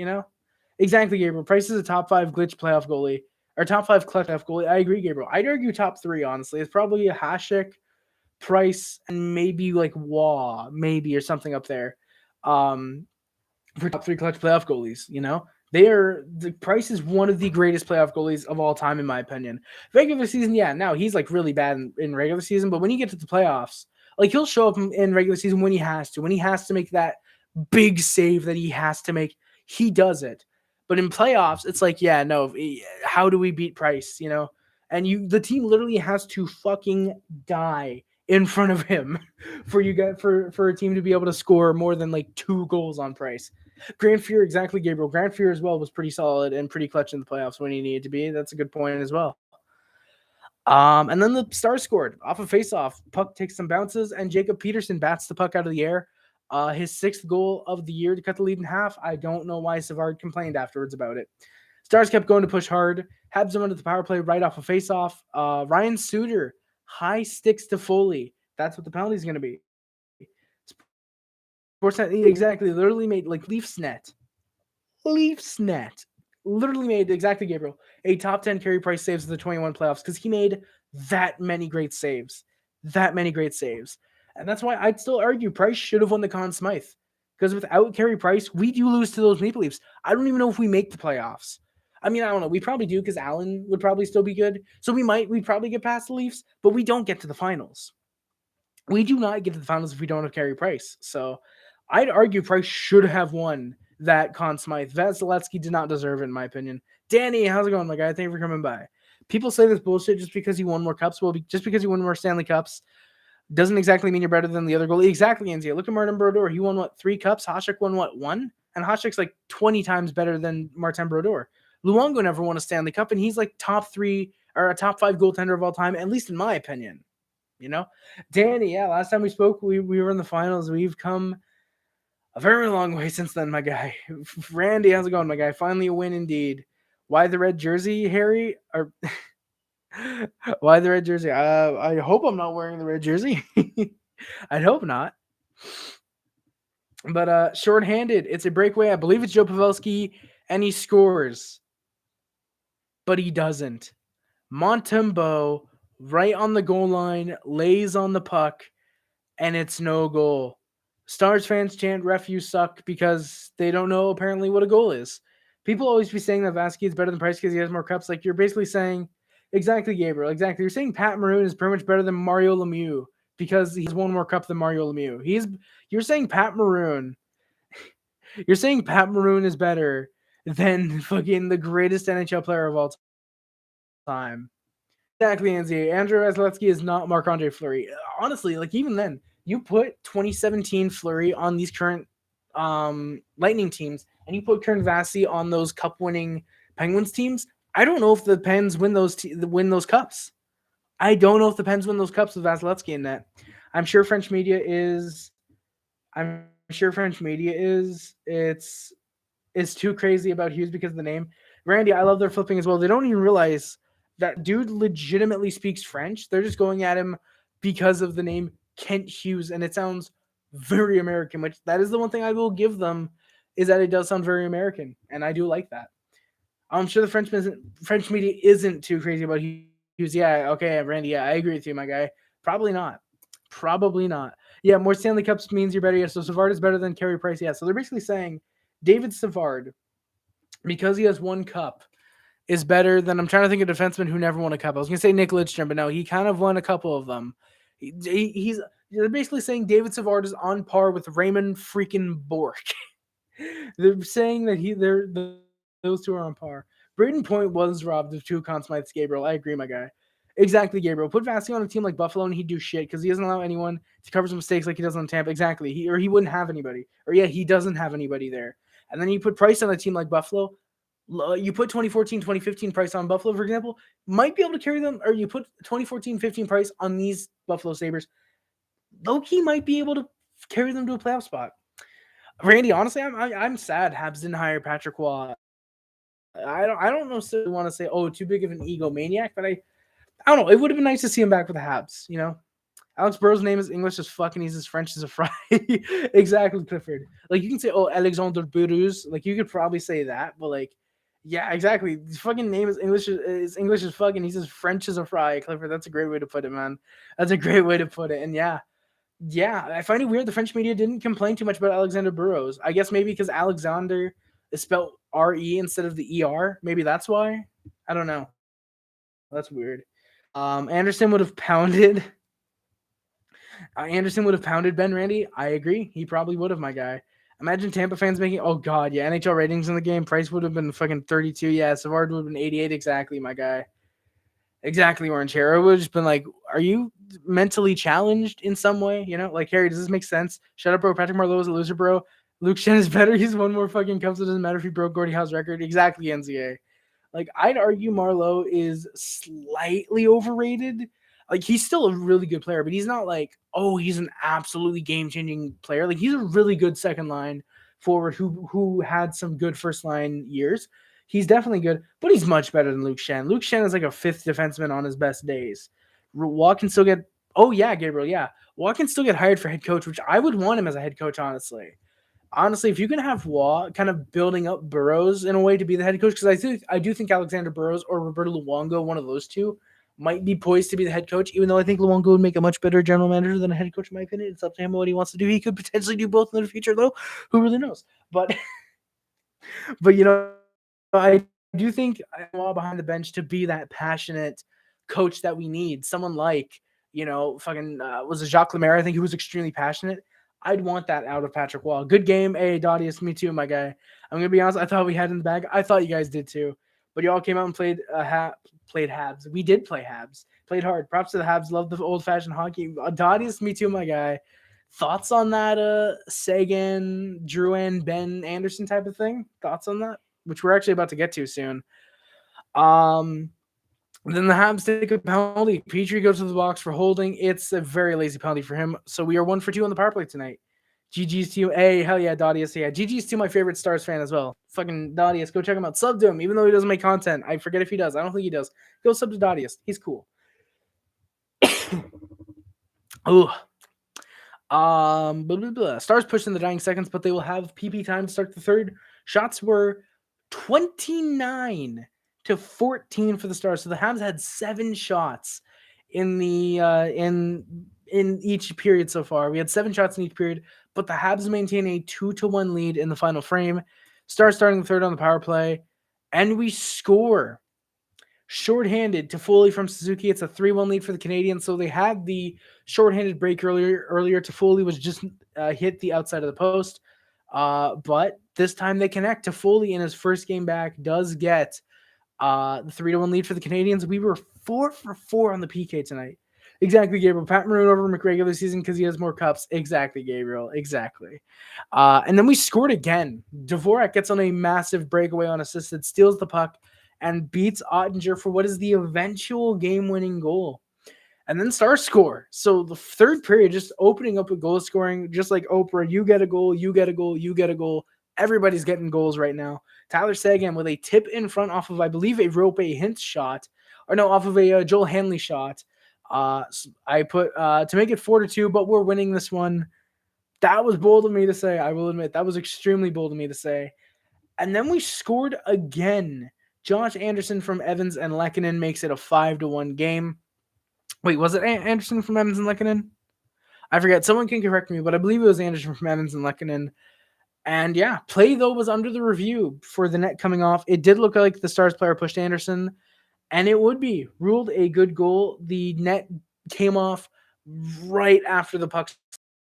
Exactly, Gabriel. Price is a top 5 glitch playoff goalie. Or top 5 clutch playoff goalie. I agree, Gabriel. I'd argue top 3, honestly. It's probably a Hasek, Price, and maybe Waugh, maybe, or something up there. For top 3 clutch playoff goalies, the Price is one of the greatest playoff goalies of all time, in my opinion. Regular season, yeah, now he's really bad in regular season, but when you get to the playoffs, he'll show up in regular season when he has to make that big save that he has to make. He does it. But in playoffs, it's how do we beat Price, And the team literally has to fucking die in front of him for a team to be able to score more than 2 goals on Price. Grant Fuhr, exactly, Gabriel. Grant Fuhr as well was pretty solid and pretty clutch in the playoffs when he needed to be. That's a good point as well. And then the Stars scored off a face-off. Puck takes some bounces, and Jacob Peterson bats the puck out of the air. His 6th goal of the year to cut the lead in half. I don't know why Savard complained afterwards about it. Stars kept going to push hard. Habs went to the power play right off a face-off. Ryan Suter, high sticks to Foley. That's what the penalty is going to be. Sportsnet, exactly, literally made Leafs net. Literally made, exactly, Gabriel, a top 10 Carey Price saves of the 21 playoffs because he made that many great saves. And that's why I'd still argue Price should have won the Conn Smythe. Because without Carey Price, we do lose to those Maple Leafs. I don't even know if we make the playoffs. I mean, I don't know. We probably do because Allen would probably still be good. So we'd probably get past the Leafs, but we don't get to the finals. We do not get to the finals if we don't have Carey Price. So I'd argue Price should have won that Conn Smythe. Vasilevsky did not deserve it, in my opinion. Danny, how's it going, my guy? Thank you for coming by. People say this bullshit just because he won more cups. Well, just because you won more Stanley Cups doesn't exactly mean you're better than the other goalie. Exactly, Anzia. Look at Martin Brodeur. He won, 3 cups? Hasek won, 1? And Hasek's 20 times better than Martin Brodeur. Luongo never won a Stanley Cup, and he's top 3 or a top 5 goaltender of all time, at least in my opinion. Danny, yeah, last time we spoke, we were in the finals. We've come a very long way since then, my guy. Randy, how's it going, my guy? Finally a win indeed. Why the red jersey, Harry? Or why the red jersey? I hope I'm not wearing the red jersey. I'd hope not. But shorthanded, it's a breakaway. I believe it's Joe Pavelski, and he scores. But he doesn't. Montembeault, right on the goal line, lays on the puck, and it's no goal. Stars fans chant, ref, you suck, because they don't know apparently what a goal is. People always be saying that Vasquez is better than Price because he has more cups. You're basically saying, exactly, Gabriel, exactly. You're saying Pat Maroon is pretty much better than Mario Lemieux because he's won more cup than Mario Lemieux. You're saying Pat Maroon. You're saying Pat Maroon is better than fucking the greatest NHL player of all time. Exactly, Anzi. Andrew Vasilevsky is not Marc-Andre Fleury. Honestly, even then, you put 2017 Fleury on these current Lightning teams, and you put Kern Vasi on those cup-winning Penguins teams. I don't know if the Pens win those cups. I don't know if the Pens win those cups with Vasilevsky in that. I'm sure French media is. It's too crazy about Hughes because of the name. Randy, I love their flipping as well. They don't even realize that dude legitimately speaks French. They're just going at him because of the name Kent Hughes, and it sounds very American, which that is the one thing I will give them, is that it does sound very American, and I do like that. I'm sure the French media isn't too crazy about Hughes. Yeah, okay, Randy, yeah, I agree with you, my guy. Probably not. Yeah, more Stanley Cups means you're better. Yeah, so Savard is better than Carey Price. Yeah, so they're basically saying David Savard, because he has 1 cup, is better than, I'm trying to think of a defenseman who never won a cup. I was going to say Nick Lidstrom, but no, he kind of won a couple of them. They're basically saying David Savard is on par with Raymond freaking Bourque. They're saying that those two are on par. Braden Point was robbed of 2 Conn Smythes, Gabriel. I agree, my guy. Exactly, Gabriel. Put Vasi on a team like Buffalo and he'd do shit because he doesn't allow anyone to cover his mistakes like he does on Tampa. Exactly. He wouldn't have anybody. Or yeah, he doesn't have anybody there. and then you put Price on a team like Buffalo. You put 2014, 2015 Price on Buffalo, for example, might be able to carry them, or you put 2014-15 Price on these Buffalo Sabres, low-key might be able to carry them to a playoff spot. Randy, honestly, I'm sad Habs didn't hire Patrick Waugh. I don't necessarily want to say, oh, too big of an egomaniac, but I don't know. It would have been nice to see him back with the Habs, you know? Alex Burrow's name is English as fuck, and he's as French as a fry. Exactly, Clifford. Like, you can say, oh, Alexandre Burrows. Like, you could probably say that, but, like, yeah, exactly. His fucking name is English as fuck, and he's as French as a fry, Clifford. That's a great way to put it, man. That's a great way to put it. And yeah, I find it weird the French media didn't complain too much about Alexander Burrows. I guess maybe because Alexander is spelled R-E instead of the E-R. Maybe that's why. I don't know. That's weird. Anderson would have pounded Ben Randy. I agree. He probably would have, my guy. Imagine Tampa fans making, oh god, yeah, NHL ratings in the game. Price would have been fucking 32. Yeah, Savard would have been 88 exactly, my guy. Exactly, Orange Hair. It would have just been like, are you mentally challenged in some way? You know, like, Harry, does this make sense? Shut up, bro. Patrick Marleau is a loser, bro. Luke Shen is better. He's won more fucking cups. It doesn't matter if he broke Gordie Howe's record. Exactly, NCA. Like, I'd argue Marleau is slightly overrated. Like, he's still a really good player, but he's not like, oh, he's an absolutely game-changing player. Like, he's a really good second-line forward who had some good first-line years. He's definitely good, but he's much better than Luke Shen. Luke Shen is like a fifth defenseman on his best days. Waugh can still get, oh yeah, Gabriel, yeah. Waugh can still get hired for head coach, which I would want him as a head coach, honestly. Honestly, if you can have Waugh kind of building up Burrows in a way to be the head coach, because I do think Alexander Burrows or Roberto Luongo, one of those two, might be poised to be the head coach, even though I think Luongo would make a much better general manager than a head coach, in my opinion. It's up to him what he wants to do. He could potentially do both in the future, though. Who really knows? But you know, I do think I'm behind the bench to be that passionate coach that we need. Someone like, you know, fucking was it Jacques Lemaire? I think he was extremely passionate. I'd want that out of Patrick Waugh. Good game, Dadius. Me too, my guy. I'm gonna be honest. I thought we had in the bag. I thought you guys did too. But y'all came out and played Habs. We did play Habs. Played hard. Props to the Habs. Love the old-fashioned hockey. Dadius, me too, my guy. Thoughts on that Seguin, Drouin, Ben Anderson type of thing? Thoughts on that? Which we're actually about to get to soon. Then the Habs take a penalty. Petrie goes to the box for holding. It's a very lazy penalty for him. So we are 1 for 2 on the power play tonight. GG's to you. Hey, hell yeah, Dadius. Yeah, GG's to my favorite Stars fan as well. Fucking Dadius. Go check him out. Sub to him, even though he doesn't make content. I forget if he does. I don't think he does. Go sub to Dadius. He's cool. Ooh. Blah, blah, blah. Stars push in the dying seconds, but they will have PP time to start the third. Shots were 29-14 for the Stars. So the Habs had 7 shots in the in each period so far. We had 7 shots in each period, but the Habs maintain a 2-1 lead in the final frame. Stars starting the third on the power play, and we score. Shorthanded Toffoli from Suzuki. It's a 3-1 lead for the Canadiens. So they had the shorthanded break earlier. Toffoli was just hit the outside of the post. But this time they connect. Toffoli in his first game back does get the 3-1 lead for the Canadiens. We were 4 for 4 on the PK tonight. Exactly, Gabriel. Pat Maroon over McRegular season because he has more cups. Exactly, Gabriel. Exactly. And then we scored again. Dvorak gets on a massive breakaway unassisted, steals the puck, and beats Ottinger for what is the eventual game-winning goal. And then Stars score. So the third period, just opening up with goal scoring, just like Oprah, you get a goal, you get a goal, you get a goal. Everybody's getting goals right now. Tyler Seguin with a tip in front off of, I believe, a Rope Hintz shot. Or no, off of a Joel Hanley shot. I put to make it 4-2, but we're winning this one. That was bold of me to say. I will admit, that was extremely bold of me to say. And then we scored again. Josh Anderson from Evans and Lehkonen makes it a 5-1 game. Wait, was it Anderson from Evans and Lehkonen? I forget. Someone can correct me, but I believe it was Anderson from Evans and Lehkonen. And yeah, play though was under the review for the net coming off. It did look like the Stars player pushed Anderson, and it would be ruled a good goal. The net came off right after the puck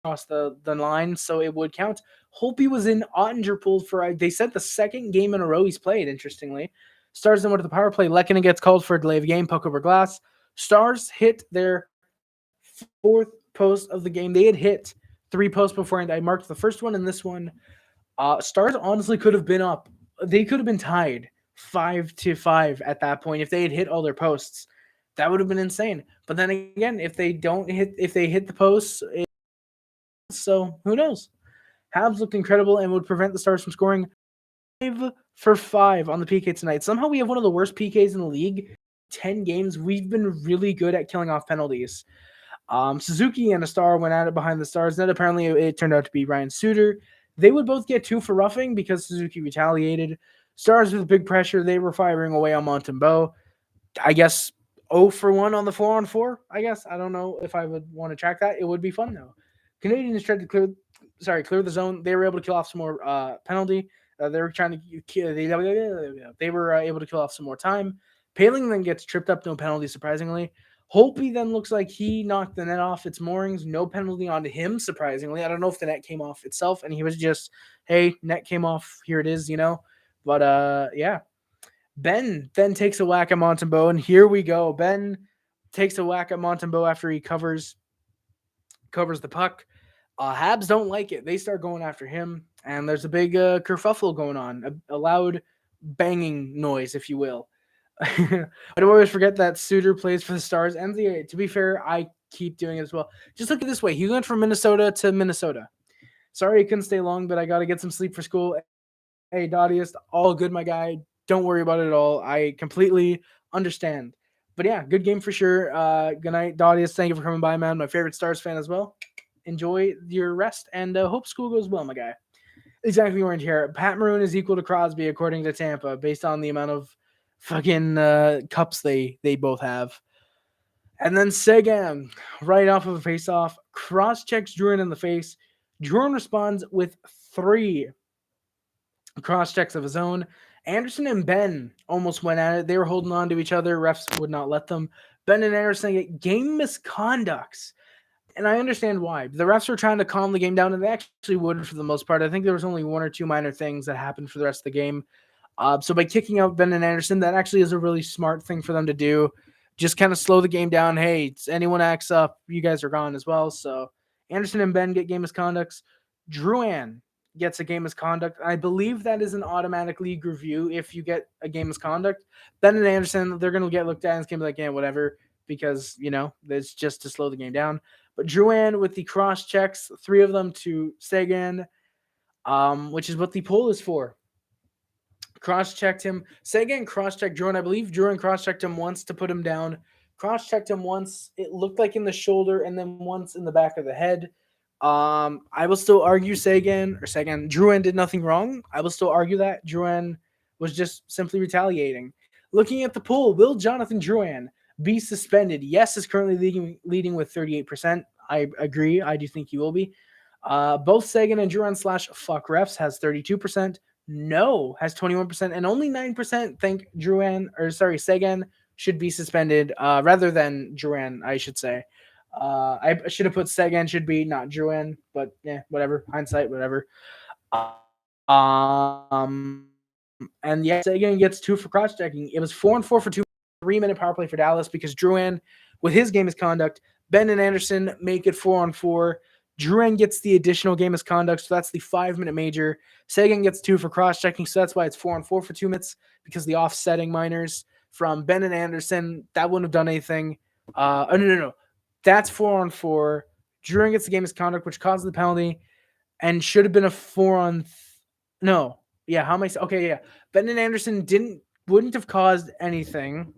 crossed the line, so it would count. Holtby was in. Ottinger pulled for, they said, the second game in a row he's played, interestingly. Stars then went to the power play. Lehkonen gets called for a delay of game, puck over glass. Stars hit their 4th post of the game. They had hit 3 posts beforehand. I marked the first one and this one. Stars honestly could have been up. They could have been tied 5-5 at that point if they had hit all their posts. That would have been insane. But then again, if they hit the posts, so who knows? Habs looked incredible and would prevent the Stars from scoring 5 for 5 on the PK tonight. Somehow we have one of the worst PKs in the league. 10 games, we've been really good at killing off penalties. Suzuki and a Star went at it behind the Stars. Then apparently it turned out to be Ryan Suter. They would both get 2 for roughing because Suzuki retaliated. Stars with big pressure, they were firing away on Montembeault. I guess 0 for 1 on the 4-on-4. I guess I don't know if I would want to track that. It would be fun though. Canadians tried to clear the zone. They were able to kill off some more penalty. They were trying to they were able to kill off some more time. Paling then gets tripped up, no penalty, surprisingly. Holtby then looks like he knocked the net off its moorings. No penalty on him, surprisingly. I don't know if the net came off itself and he was just, hey, net came off. Here it is, But yeah. Ben then takes a whack at Montembeault, and here we go. Ben takes a whack at Montembeault after he covers the puck. Habs don't like it. They start going after him, and there's a big kerfuffle going on, a loud banging noise, if you will. I don't always forget that Suter plays for the Stars. And to be fair, I keep doing it as well. Just look at it this way. He went from Minnesota to Minnesota. Sorry he couldn't stay long, but I got to get some sleep for school. Hey, Dadius, all good, my guy. Don't worry about it at all. I completely understand. But yeah, good game for sure. Good night, Dadius. Thank you for coming by, man. My favorite Stars fan as well. Enjoy your rest, and hope school goes well, my guy. Exactly orange here. Pat Maroon is equal to Crosby, according to Tampa, based on the amount of fucking cups they both have. And then Seguin, right off of a face-off, cross-checks Drouin in the face. Drouin responds with 3 cross-checks of his own. Anderson and Ben almost went at it. They were holding on to each other. Refs would not let them. Ben and Anderson get game misconducts. And I understand why. The refs were trying to calm the game down, and they actually would for the most part. I think there was only 1 or 2 minor things that happened for the rest of the game. So by kicking out Ben and Anderson, that actually is a really smart thing for them to do. Just kind of slow the game down. Hey, anyone acts up, you guys are gone as well. So Anderson and Ben get game misconducts. Drouin gets a game misconduct. I believe that is an automatic league review if you get a game misconduct. Ben and Anderson, they're going to get looked at and it's going to be like, yeah, whatever, because, it's just to slow the game down. But Drouin with the cross checks, 3 of them to Seguin, which is what the poll is for. Cross-checked him. Seguin cross-checked Drouin. I believe Drouin cross-checked him once to put him down. Cross-checked him once. It looked like in the shoulder and then once in the back of the head. I will still argue Drouin did nothing wrong. I will still argue that Drouin was just simply retaliating. Looking at the poll, will Jonathan Drouin be suspended? Yes, is currently leading with 38%. I agree. I do think he will be. Both Seguin and Drouin / fuck refs has 32%. No has 21%, and only 9% think Seguin should be suspended rather than Drouin, I should say. I should have put Seguin should be, not Drouin, but yeah, whatever. Hindsight, whatever. And yeah, Seguin gets 2 for cross-checking. It was 4-4 for 2, 3-minute power play for Dallas because Drouin, with his game misconduct, Ben and Anderson make it 4-4. Drouin gets the additional game misconduct, so that's the 5-minute major. Seguin gets 2 for cross-checking, so that's why it's 4-4 for 2 minutes, because the offsetting minors from Ben and Anderson, that wouldn't have done anything. No. That's 4-4. Drouin gets the game misconduct, which caused the penalty, and should have been a 4-on... No. Yeah, how am I... Okay, yeah. Ben and Anderson wouldn't have caused anything.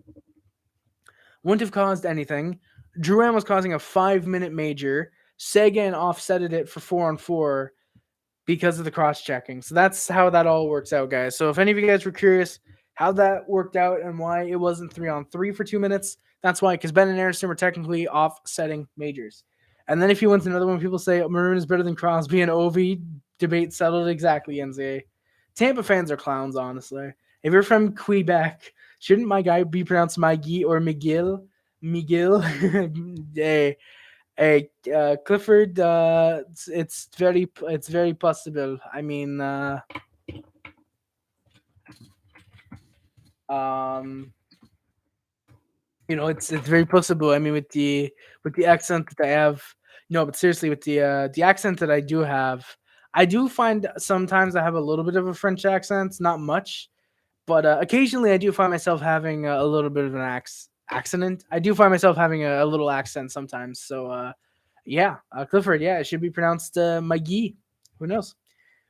Drouin was causing a 5-minute major. Seguin offsetted it for 4-4 because of the cross-checking. So that's how that all works out, guys. So if any of you guys were curious how that worked out and why it wasn't 3-on-3 for 2 minutes, that's why, because Ben and Anderson were technically offsetting majors. And then if you went to another one, people say Maroon is better than Crosby and Ovi, debate settled. Exactly, NZA. Tampa fans are clowns, honestly. If you're from Quebec, shouldn't my guy be pronounced Maggie or McGill? Hey, Clifford, it's very possible. I mean, it's very possible. I mean, with the accent that I have, no, but seriously, with the accent that I do have, I do find sometimes I have a little bit of a French accent, not much, but occasionally I do find myself having a little bit of an accent. I do find myself having a little accent sometimes. So yeah, Clifford. Yeah, it should be pronounced Magee. Who knows?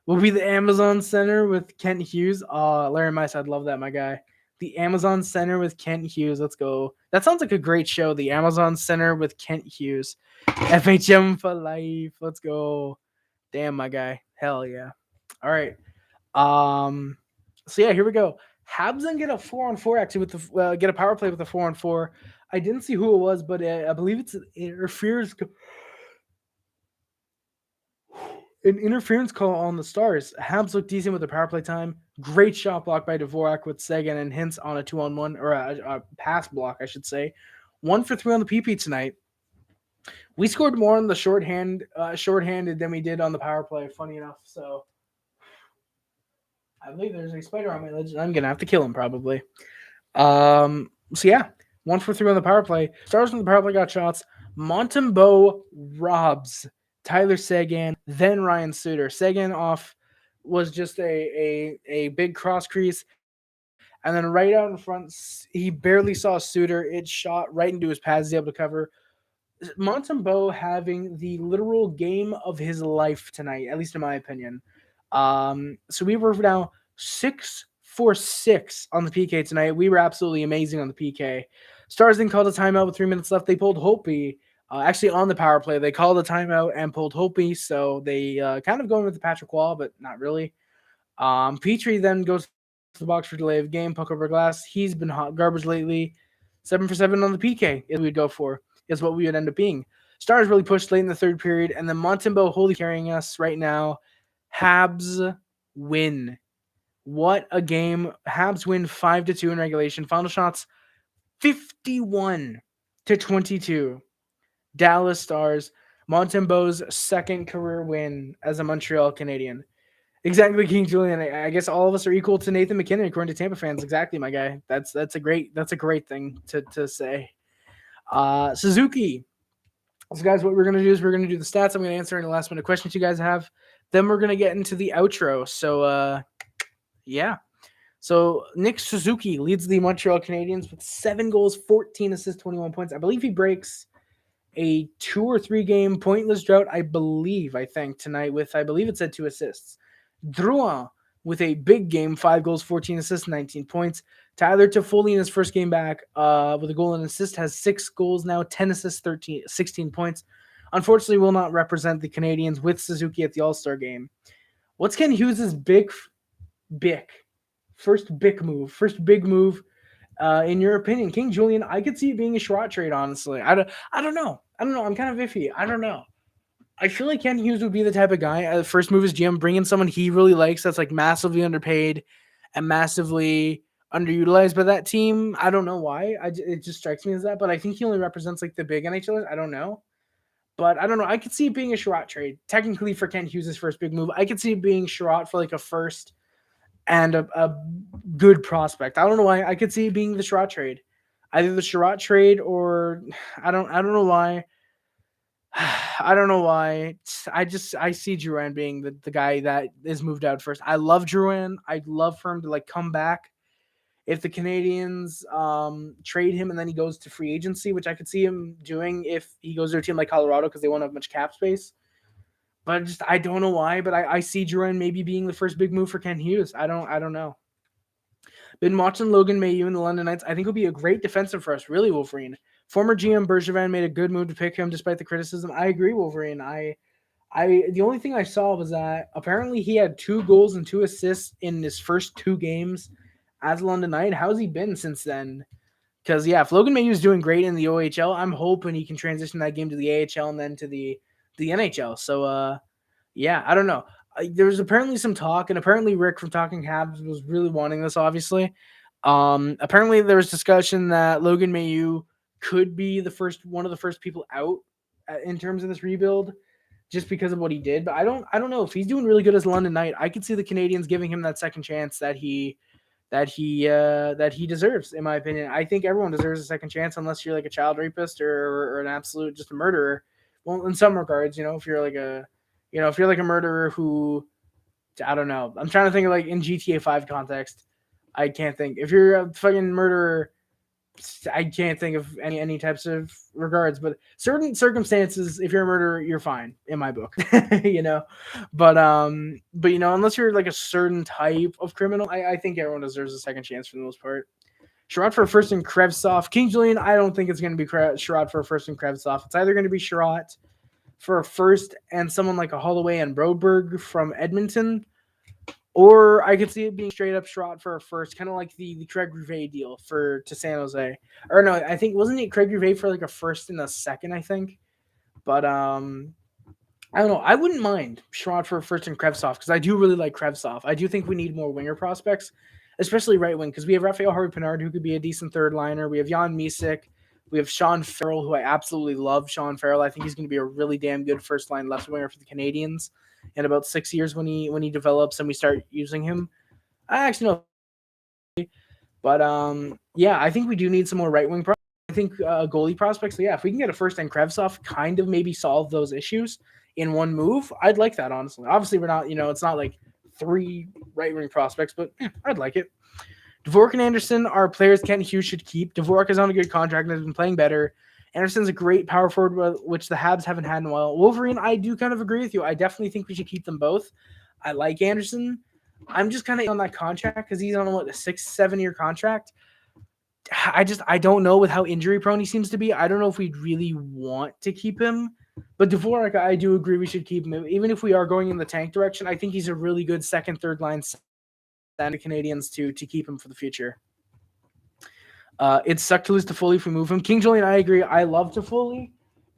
Will be the Amazon Center with Kent Hughes. Larry Mice, I'd love that, my guy. The Amazon Center with Kent Hughes. Let's go. That sounds like a great show. The Amazon Center with Kent Hughes. FHM for life. Let's go. Damn, my guy. Hell yeah. All right. Um. So yeah, here we go. Habs then get a 4-on-4 actually with the get a power play with a 4-on-4. I didn't see who it was, but I believe it's an interference call on the Stars. Habs look decent with the power play time. Great shot block by Dvorak with Seguin and Hintz on a 2-on-1 or a pass block, I should say. 1 for 3 on the PP tonight. We scored more on the shorthanded than we did on the power play. Funny enough, so I believe there's a spider on my ledge, and I'm gonna have to kill him probably. So yeah, 1 for 3 on the power play. Stars from the power play got shots. Montembeault robs Tyler Seguin, then Ryan Suter. Seguin off was just a big cross crease, and then right out in front, he barely saw Suter. It shot right into his pads. He's able to cover. Montembeault having the literal game of his life tonight, at least in my opinion. So we were now 6-for-6 on the PK tonight. We were absolutely amazing on the PK. Stars then called a timeout with 3 minutes left. They pulled Holtby. Actually, on the power play, they called a timeout and pulled Holtby. So they kind of going with the Patrick Wall, but not really. Petrie then goes to the box for delay of game, puck over glass. He's been hot garbage lately. 7-for-7 on the PK is what we'd go for, is what we would end up being. Stars really pushed late in the third period, and then Montembeault wholly carrying us right now. Habs win. What a game. Habs win 5-2 in regulation. Final shots 51-22. Dallas Stars. Montembeault's second career win as a Montreal Canadien. Exactly, King Julian. I guess all of us are equal to Nathan McKinnon according to Tampa fans. Exactly, my guy. That's a great thing to say. Suzuki. So, guys, what we're gonna do is we're gonna do the stats. I'm gonna answer any last minute questions you guys have. Then we're gonna get into the outro. So, yeah. So Nick Suzuki leads the Montreal Canadiens with 7 goals, 14 assists, 21 points. I believe he breaks a 2 or 3 game pointless drought. I think tonight with I believe it said 2 assists. Drouin with a big game, 5 goals, 14 assists, 19 points. Tyler Toffoli in his first game back with a goal and assist has 6 goals now, 10 assists, 16 points. Unfortunately, will not represent the Canadiens with Suzuki at the All-Star game. What's Ken Hughes' first big move in your opinion? King Julian, I could see it being a Sherratt trade, honestly. I don't know. I'm kind of iffy. I don't know. I feel like Ken Hughes would be the type of guy, first move as GM, bring in someone he really likes that's like massively underpaid and massively underutilized by that team. I don't know why. It just strikes me as that, but I think he only represents like the big NHLers. I don't know. But I don't know. I could see it being a Sherratt trade. Technically for Ken Hughes' first big move. I could see it being Sherratt for like a first and a good prospect. I don't know why. I could see it being the Sherratt trade. Either the Sherratt trade or I don't know why. I don't know why. I see Drouin being the guy that is moved out first. I love Drouin. I'd love for him to like come back. If the Canadiens trade him and then he goes to free agency, which I could see him doing if he goes to a team like Colorado because they won't have much cap space. But I don't know why. But I see Drouin maybe being the first big move for Ken Hughes. I don't know. Been watching Logan Mailloux in the London Knights. I think he'll be a great defensive for us. Really, Wolverine. Former GM Bergevin made a good move to pick him despite the criticism. I agree, Wolverine. The only thing I saw was that apparently he had 2 goals and 2 assists in his first 2 games as a London Knight. How's he been since then? Because, yeah, if Logan Mailloux is doing great in the OHL, I'm hoping he can transition that game to the AHL and then to the NHL. So, yeah, I don't know. There was apparently some talk, and apparently Rick from Talking Habs was really wanting this, obviously. Apparently there was discussion that Logan Mailloux could be one of the first people out in terms of this rebuild just because of what he did. But I don't know if he's doing really good as London Knight. I could see the Canadiens giving him that second chance that he deserves, in my opinion. I think everyone deserves a second chance unless you're like a child rapist or an absolute just a murderer. Well, in some regards, if you're like If you're like a murderer who, I don't know, I'm trying to think of like in GTA 5 context. I can't think. If you're a fucking murderer, I can't think of any types of regards, but certain circumstances, if you're a murderer, you're fine in my book, but unless you're like a certain type of criminal, I think everyone deserves a second chance for the most part. Sherrod for a first and Krevtsov. King Julian, I don't think it's going to be Sherrod for a first and Krevtsov. It's either going to be Sherrod for a first and someone like a Holloway and Broberg from Edmonton, or I could see it being straight up Sherrod for a first, kind of like the Craig Rivet deal to San Jose. Or no, I think wasn't it Craig Rivet for like a first and a second, I think. But I don't know. I wouldn't mind Sherrod for a first and Krevtsov because I do really like Krevtsov. I do think we need more winger prospects, especially right wing, because we have Raphael Harvey-Pinard, who could be a decent third liner. We have Jan Misek. We have Sean Farrell, who I absolutely love. Sean Farrell, I think he's going to be a really damn good first line left winger for the Canadiens in about 6 years when he develops and we start using him. I actually know, but yeah, I think we do need some more right wing. I think goalie prospects. So yeah, if we can get a first and Krevtsov, kind of maybe solve those issues in one move, I'd like that, honestly. Obviously, we're not, it's not like 3 right wing prospects, but I'd like it. Dvorak and Anderson are players Kent Hughes should keep. Dvorak is on a good contract and has been playing better. Anderson's a great power forward, which the Habs haven't had in a while. Wolverine, I do kind of agree with you. I definitely think we should keep them both. I like Anderson. I'm just kind of on that contract because he's on a 6-7 year contract. I don't know with how injury prone he seems to be. I don't know if we'd really want to keep him. But Dvorak, I do agree we should keep him. Even if we are going in the tank direction, I think he's a really good second, third line and the Canadiens to keep him for the future. It sucked to lose Toffoli if we move him. King Julian, I agree. I love Toffoli,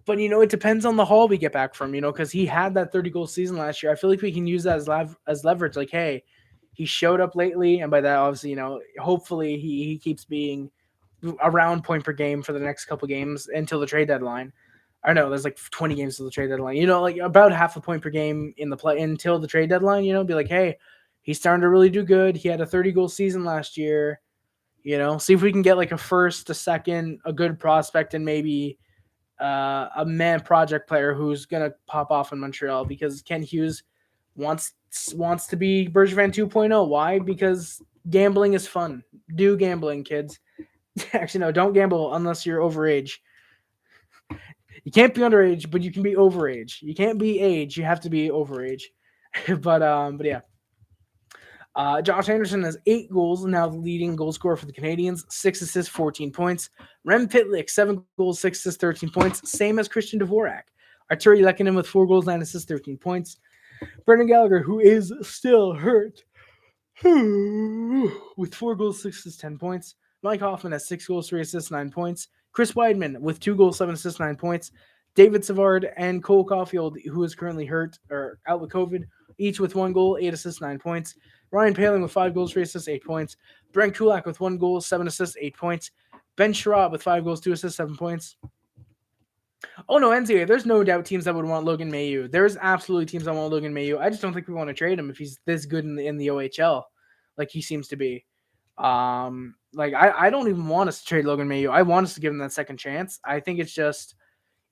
but it depends on the haul we get back from. Because he had that 30-goal season last year. I feel like we can use that as leverage. Like, hey, he showed up lately, and by that, obviously, hopefully he keeps being around point per game for the next couple games until the trade deadline. I know there's like 20 games till the trade deadline. Like about half a point per game in the play until the trade deadline. Be like, hey, he's starting to really do good. He had a 30-goal season last year. See if we can get like a first, a second, a good prospect, and maybe a man project player who's gonna pop off in Montreal because Kent Hughes wants to be Bergevin 2.0. Why? Because gambling is fun. Do gambling, kids. Actually, no, don't gamble unless you're overage. You can't be underage, but you can be overage. You can't be age. You have to be overage. but yeah. Josh Anderson has 8 goals, now the leading goal scorer for the Canadiens, 6 assists, 14 points. Rem Pitlick, 7 goals, 6 assists, 13 points, same as Christian Dvorak. Arturi Lehkonen with 4 goals, 9 assists, 13 points. Brendan Gallagher, who is still hurt, with 4 goals, 6 assists, 10 points. Mike Hoffman has 6 goals, 3 assists, 9 points. Chris Weidman with 2 goals, 7 assists, 9 points. David Savard and Cole Caulfield, who is currently hurt or out with COVID, each with 1 goal, 8 assists, 9 points. Ryan Poehling with 5 goals, 3 assists, 8 points. Brent Kulak with 1 goal, 7 assists, 8 points. Ben Sherratt with 5 goals, 2 assists, 7 points. Oh, no, NCAA, there's no doubt teams that would want Logan Mailloux. There's absolutely teams that want Logan Mailloux. I just don't think we want to trade him if he's this good in the OHL, like he seems to be. I don't even want us to trade Logan Mailloux. I want us to give him that second chance. I think it's just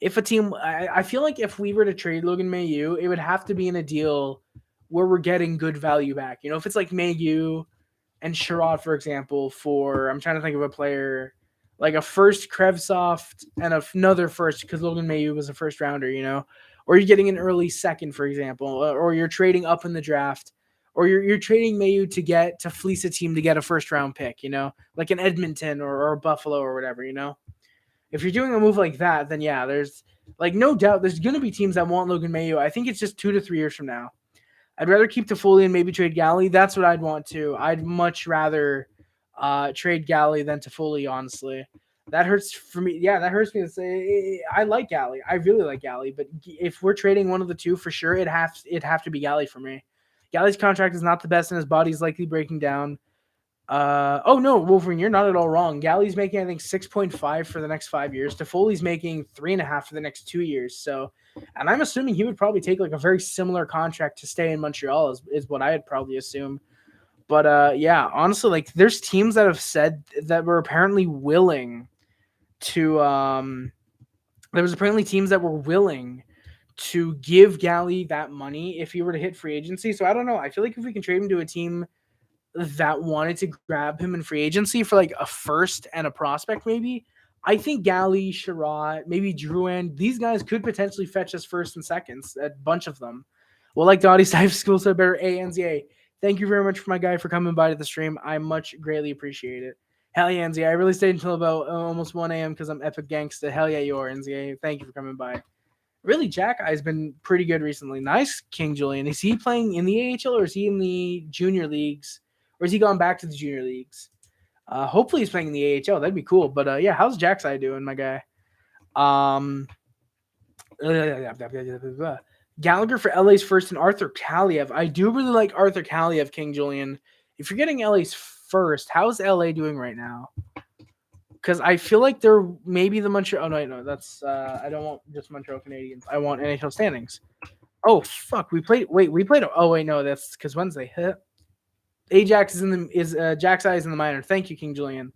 if a team – I feel like if we were to trade Logan Mailloux, it would have to be in a deal where we're getting good value back. If it's like Mailloux and Sherrod, for example, for – I'm trying to think of a player – like a first Krevtsov and another first because Logan Mailloux was a first rounder, or you're getting an early second, for example, or you're trading up in the draft, or you're trading Mailloux to fleece a team to get a first round pick, like an Edmonton or Buffalo or whatever, If you're doing a move like that, then yeah, there's like no doubt there's going to be teams that want Logan Mailloux. I think it's just 2 to 3 years from now. I'd rather keep Toffoli and maybe trade Galley. That's what I'd want to. I'd much rather trade Galley than Toffoli, honestly. That hurts for me. Yeah, that hurts me to say. I like Galley. I really like Galley. But if we're trading one of the two, for sure, it'd have to be Galley for me. Galley's contract is not the best, and his body's likely breaking down. Oh, no, Wolverine, you're not at all wrong. Galley's making, I think, 6.5 for the next 5 years. Toffoli's making 3.5 for the next 2 years. So, and I'm assuming he would probably take like a very similar contract to stay in Montreal is what I would probably assume. But yeah, honestly, like there's teams that have said that were apparently willing to there was apparently teams that were willing to give Galley that money if he were to hit free agency. So I don't know. I feel like if we can trade him to a team that wanted to grab him in free agency for like a first and a prospect, maybe, I think Galley, Sherrod, maybe Drouin, these guys could potentially fetch us first and seconds, a bunch of them. Well, like Dottie Stive School said better, NZA. Thank you very much for my guy for coming by to the stream. I much greatly appreciate it. Hell yeah, NZA. I really stayed until about almost 1 a.m. because I'm epic gangsta. Hell yeah, you are, NZA. Thank you for coming by. Really, Jack Eye's been pretty good recently. Nice, King Julian. Is he playing in the AHL or is he in the junior leagues? Or has he gone back to the junior leagues? Hopefully he's playing in the AHL. That'd be cool. But yeah, how's Jack's Eye doing, my guy? Gallagher for LA's first and Arthur Kaliev. I do really like Arthur Kaliev, King Julian. If you're getting LA's first, how's LA doing right now? Because I feel like they're maybe the Montreal. Oh no, that's I don't want just Montreal Canadiens. I want NHL standings. Oh fuck, we played. Oh wait, no, that's because Wednesday. Ajax is Jack's Eye is in the minor. Thank you, King Julian.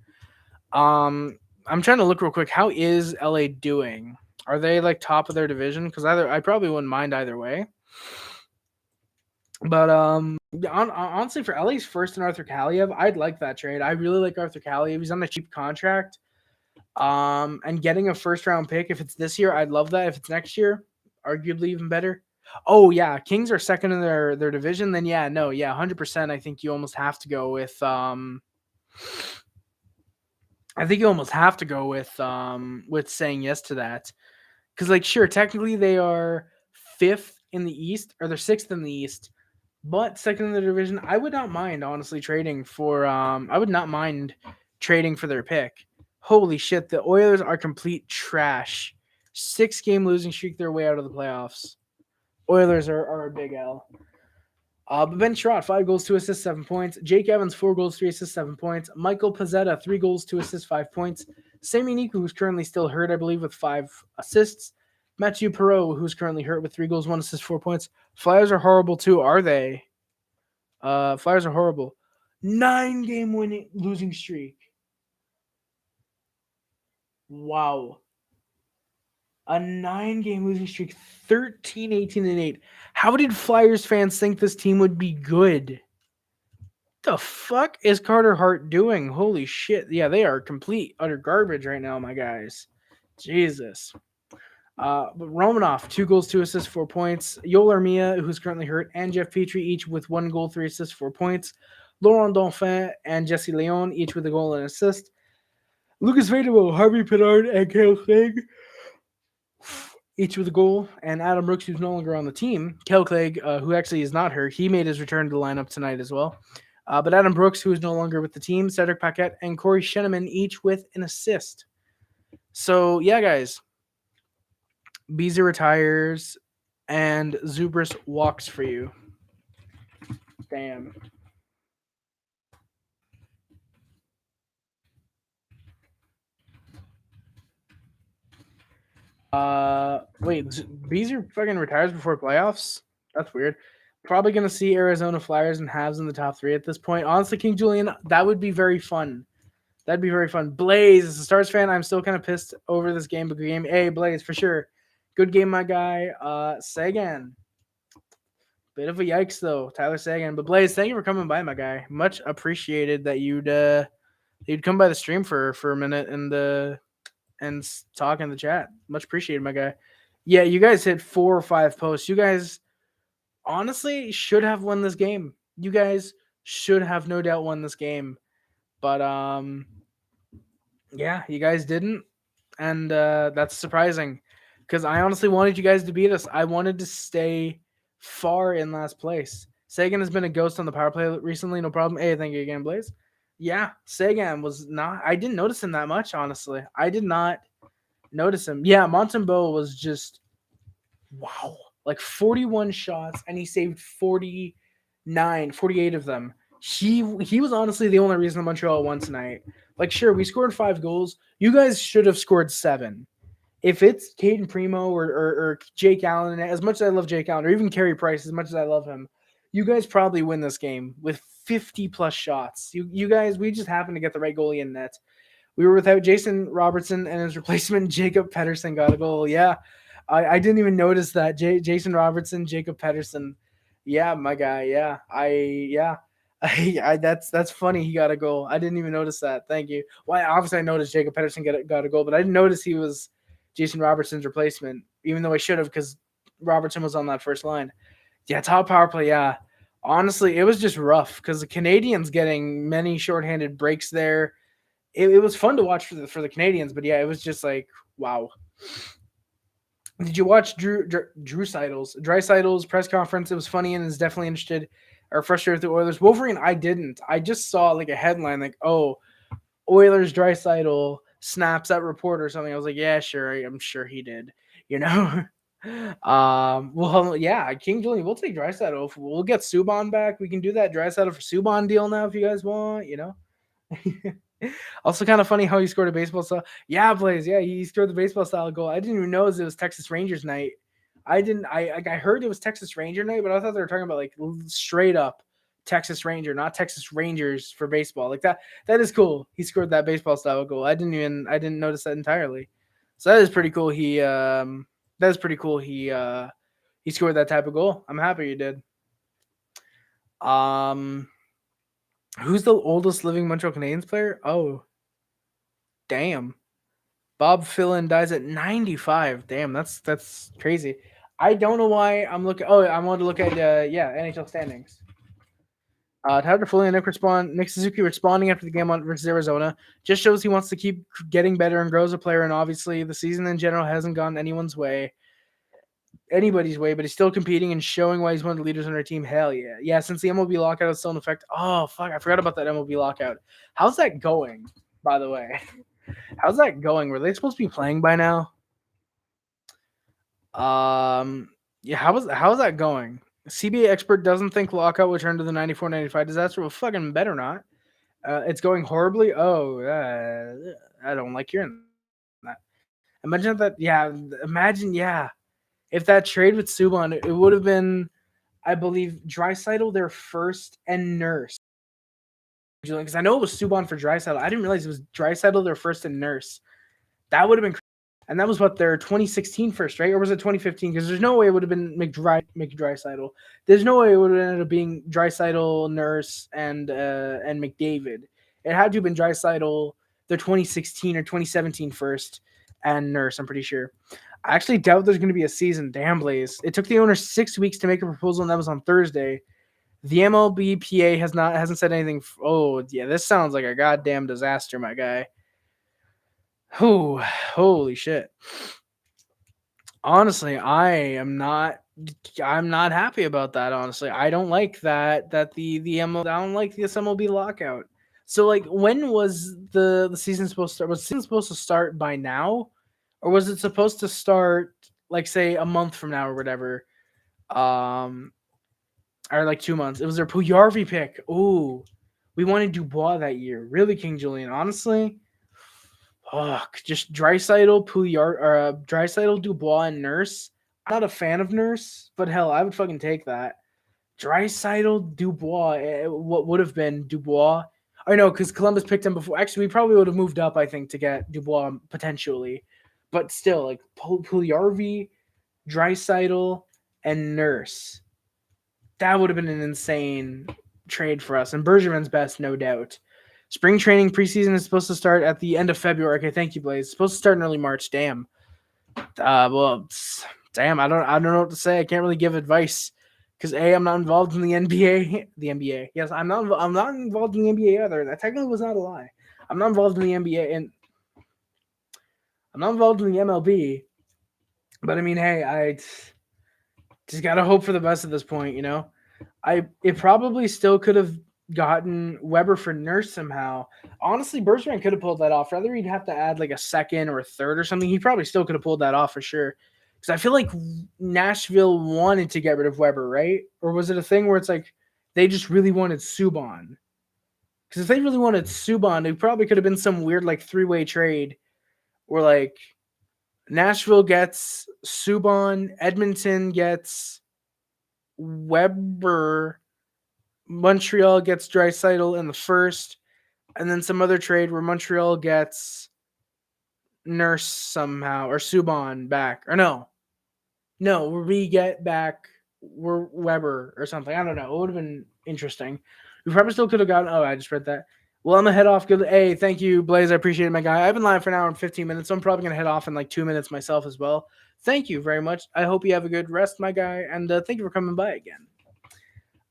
I'm trying to look real quick. How is LA doing? Are they like top of their division? Because I probably wouldn't mind either way. But honestly, for LA's first and Arthur Kaliev, I'd like that trade. I really like Arthur Kaliev. He's on a cheap contract. And getting a first round pick, if it's this year, I'd love that. If it's next year, arguably even better. Oh yeah, Kings are second in their division. Then 100%. I think you almost have to go with saying yes to that, because like sure, technically they are fifth in the East or they're sixth in the East, but second in the division. I would not mind honestly trading for their pick. Holy shit, the Oilers are complete trash. 6-game losing streak, their way out of the playoffs. Oilers are a big L. But Ben Sherrod, 5 goals, 2 assists, 7 points. Jake Evans, 4 goals, 3 assists, 7 points. Michael Pezzetta, 3 goals, 2 assists, 5 points. Sammy Niku, who's currently still hurt, I believe, with 5 assists. Mathieu Perreault, who's currently hurt with 3 goals, 1 assist, 4 points. Flyers are horrible too, are they? Flyers are horrible. 9-game losing streak. Wow. A 9-game losing streak, 13, 18, and 8. How did Flyers fans think this team would be good? The fuck is Carter Hart doing? Holy shit. Yeah, they are complete, utter garbage right now, my guys. Jesus. But Romanoff, 2 goals, 2 assists, 4 points. Yoel Armia, who's currently hurt, and Jeff Petrie, each with 1 goal, 3 assists, 4 points. Laurent Dauphin and Jesse Leon, each with a goal and assist. Lucas Vadebo, Harvey Pinard, and Cale Clegg, each with a goal. And Adam Brooks, who's no longer on the team. Cale Clegg, who actually is not hurt, he made his return to the lineup tonight as well. But Adam Brooks, who is no longer with the team, Cedric Paquette, and Corey Sheneman, each with an assist. So, yeah, guys. Beezer retires, and Zubris walks for you. Damn. Wait, Beezer fucking retires before playoffs? That's weird. Probably going to see Arizona Flyers and Habs in the top 3 at this point. Honestly, King Julian, that would be very fun. That'd be very fun. Blaze, as a Stars fan, I'm still kind of pissed over this game. But game, hey, Blaze, for sure. Good game, my guy. Seguin. Bit of a yikes, though. Tyler Seguin. But Blaze, thank you for coming by, my guy. Much appreciated that you'd come by the stream for a minute and talk in the chat. Much appreciated, my guy. Yeah, you guys hit 4 or 5 posts. You guys honestly should have won this game. You guys should have no doubt won this game. But yeah, you guys didn't. And that's surprising because I honestly wanted you guys to beat us. I wanted to stay far in last place. Sagan has been a ghost on the power play recently. No problem. Hey, thank you again, Blaze. Yeah, Sagan was not. I didn't notice him that much, honestly. I did not notice him. Yeah, Montembeault was just wow. Like 41 shots, and he saved 48 of them. He was honestly the only reason Montreal won tonight. Like, sure, we scored 5 goals. You guys should have scored 7. If it's Caden Primo or Jake Allen, as much as I love Jake Allen, or even Carey Price, as much as I love him, you guys probably win this game with 50-plus shots. You guys, we just happened to get the right goalie in net. We were without Jason Robertson, and his replacement, Jacob Peterson, got a goal. Yeah. I didn't even notice that. Jason Robertson, Jacob Peterson. Yeah, my guy. Yeah. Yeah. That's funny. He got a goal. I didn't even notice that. Thank you. Well, obviously I noticed Jacob Peterson got a goal, but I didn't notice he was Jason Robertson's replacement, even though I should have because Robertson was on that first line. Yeah, top power play. Yeah. Honestly, it was just rough because the Canadians getting many shorthanded breaks there. It was fun to watch for the Canadians, but yeah, it was just like wow. Did you watch Dreisaitl's press conference? It was funny and is definitely interested or frustrated with the Oilers. Wolverine, I didn't. I just saw like a headline like, "Oh, Oilers Draisaitl snaps at reporter" or something. I was like, "Yeah, sure. I'm sure he did." You know. Well, yeah, King Julian, we'll take Draisaitl. We'll get Subban back. We can do that Draisaitl for Subban deal now if you guys want. You know. Also, kind of funny how he scored a baseball style. Yeah, Blaze. Yeah, he scored the baseball style goal. I didn't even know it was Texas Rangers night. I didn't. I heard it was Texas Ranger night, but I thought they were talking about like straight up Texas Ranger, not Texas Rangers for baseball. Like that. That is cool. He scored that baseball style goal. I didn't notice that entirely. So that is pretty cool. That is pretty cool. He scored that type of goal. I'm happy he did. Um. Who's the oldest living Montreal Canadiens player? Oh, damn. Bob Phelan dies at 95. Damn, that's crazy. I don't know why I'm looking. Oh, I wanted to look at NHL standings. Tyler Toffoli and Nick Suzuki responding after the game on versus Arizona just shows he wants to keep getting better and grow as a player. And obviously, the season in general hasn't gone anybody's way, but he's still competing and showing why he's one of the leaders on our team. Hell yeah, yeah. Since the MLB lockout is still in effect. Oh fuck, I forgot about that MLB lockout. How's that going? By the way. How's that going? Were they supposed to be playing by now? Yeah, how's that going? CBA expert doesn't think lockout will turn to the 94-95 disaster. Well, fucking better not. It's going horribly. Oh, I don't like hearing that. Imagine that. Yeah, imagine. Yeah, if that trade with Subban, it would have been, I believe, Draisaitl their first and Nurse. Because I know it was Subban for Draisaitl. I didn't realize it was Draisaitl their first and Nurse. That would have been. And that was what their 2016 first, right? Or was it 2015? Because there's no way it would have been McDrysaddle. There's no way it would have ended up being Draisaitl, Nurse, and McDavid. It had to have been Draisaitl, their 2016 or 2017 first, and Nurse. I'm pretty sure. I actually doubt there's going to be a season. Damn, Blaze. It took the owner 6 weeks to make a proposal, and that was on Thursday. The MLBPA hasn't said anything. Oh yeah, this sounds like a goddamn disaster, my guy. Oh, holy shit. Honestly, I'm not happy about that, honestly. I don't like that the ML I don't like this MLB lockout. So like when was the season supposed to start? Was the season supposed to start by now? Or was it supposed to start like say a month from now or whatever? Or like 2 months. It was their Puyarvi pick. Ooh. We wanted Dubois that year. Really, King Julian, honestly. Just Draisaitl, Draisaitl, Dubois, and Nurse. I'm not a fan of Nurse, but hell, I would fucking take that. Draisaitl, Dubois, what would have been Dubois? I know, because Columbus picked him before. Actually, we probably would have moved up, I think, to get Dubois potentially. But still, like Puljujarvi, Draisaitl, and Nurse. That would have been an insane trade for us. And Bergevin's best, no doubt. Spring training preseason is supposed to start at the end of February. Okay, thank you, Blaze. It's supposed to start in early March. Damn. Damn. I don't know what to say. I can't really give advice because I'm not involved in the NBA. The NBA. Yes, I'm not involved in the NBA either. That technically was not a lie. I'm not involved in the NBA and I'm not involved in the MLB. But I mean, hey, I just gotta hope for the best at this point. You know, it probably still could have gotten Weber for Nurse somehow. Honestly, Bergevin could have pulled that off. Rather, he'd have to add like a second or a third or something. He probably still could have pulled that off for sure. Because I feel like Nashville wanted to get rid of Weber, right? Or was it a thing where it's like they just really wanted Subban? Because if they really wanted Subban, it probably could have been some weird like three-way trade where like Nashville gets Subban, Edmonton gets Weber, Montreal gets Draisaitl in the first, and then some other trade where Montreal gets Nurse somehow or Subban back. Or no. No, we get back Weber or something. I don't know. It would have been interesting. We probably still could have gotten. Oh, I just read that. Well, I'm gonna head off. Good. Hey, thank you, Blaze. I appreciate it, my guy. I've been live for an hour and 15 minutes, so I'm probably gonna head off in like 2 minutes myself as well. Thank you very much. I hope you have a good rest, my guy, and thank you for coming by again.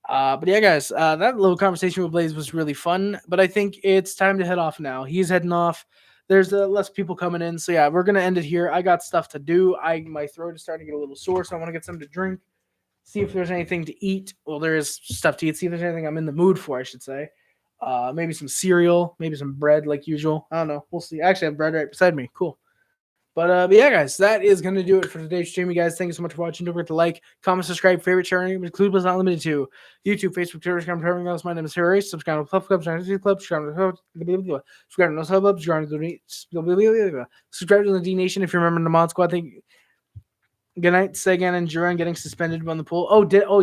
But yeah, guys, that little conversation with Blaze was really fun. But I think it's time to head off now. He's heading off. There's less people coming in, so yeah, we're gonna end it here. I got stuff to do. My throat is starting to get a little sore, so I want to get something to drink. See if there's anything to eat. Well, there is stuff to eat. See if there's anything I'm in the mood for, I should say. Maybe some cereal, maybe some bread like usual. I don't know. We'll see. I actually have bread right beside me. Cool. But yeah, guys, that is going to do it for today's stream. You guys, thank you so much for watching. Don't forget to like, comment, subscribe, favorite, share, include but not limited to YouTube, Facebook, Twitter, Instagram, everything else. My name is Harry. Subscribe to Club, subscribe to the Club, subscribe to the Club, subscribe to the D Nation if you're a member of the Mod Squad. Good night, Sagan and Duran getting suspended on the pool.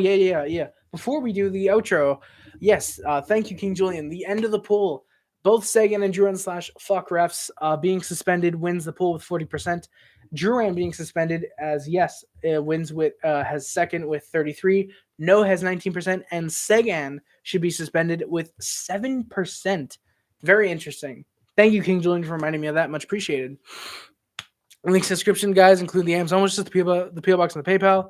Yeah. Before we do the outro, yes, thank you, King Julian. The end of the pool. Both Sagan and Duran / fuck refs being suspended wins the pool with 40%. Duran being suspended as yes wins with has second with 33. No has 19%, and Sagan should be suspended with 7%. Very interesting. Thank you, King Julian, for reminding me of that. Much appreciated. Links in the description, guys, include the Amazon, which is the PO box, and the PayPal.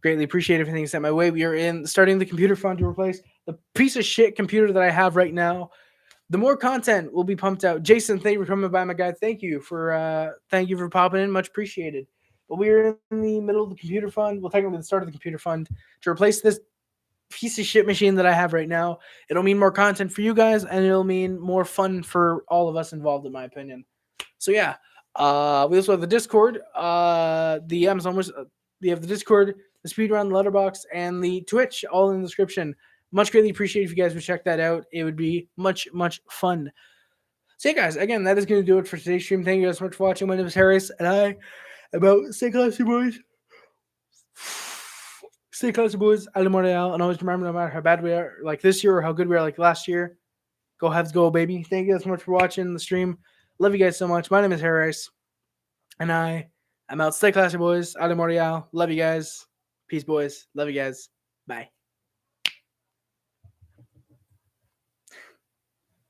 Greatly appreciate everything sent my way. We are starting the computer fund to replace the piece of shit computer that I have right now. The more content will be pumped out. Jason, thank you for coming by, my guy. Thank you for popping in. Much appreciated. But we are in the middle of the computer fund. Well, technically the start of the computer fund to replace this piece of shit machine that I have right now. It'll mean more content for you guys, and it'll mean more fun for all of us involved, in my opinion. So yeah. We also have the Discord, the Amazon, we have the Discord, the Speedrun, the Letterbox, and the Twitch, all in the description. Much greatly appreciate if you guys would check that out. It would be much, much fun. So yeah, guys, again, that is going to do it for today's stream. Thank you guys so much for watching. My name is Harris, and I am out. Stay classy, boys. Stay classy, boys. Ali Montreal, and always remember, no matter how bad we are, like this year, or how good we are, like last year, go Habs, go, baby. Thank you guys so much for watching the stream. Love you guys so much. My name is Harris, and I'm out. Stay classy, boys. Ali Montreal. Love you guys. Peace, boys. Love you guys. Bye.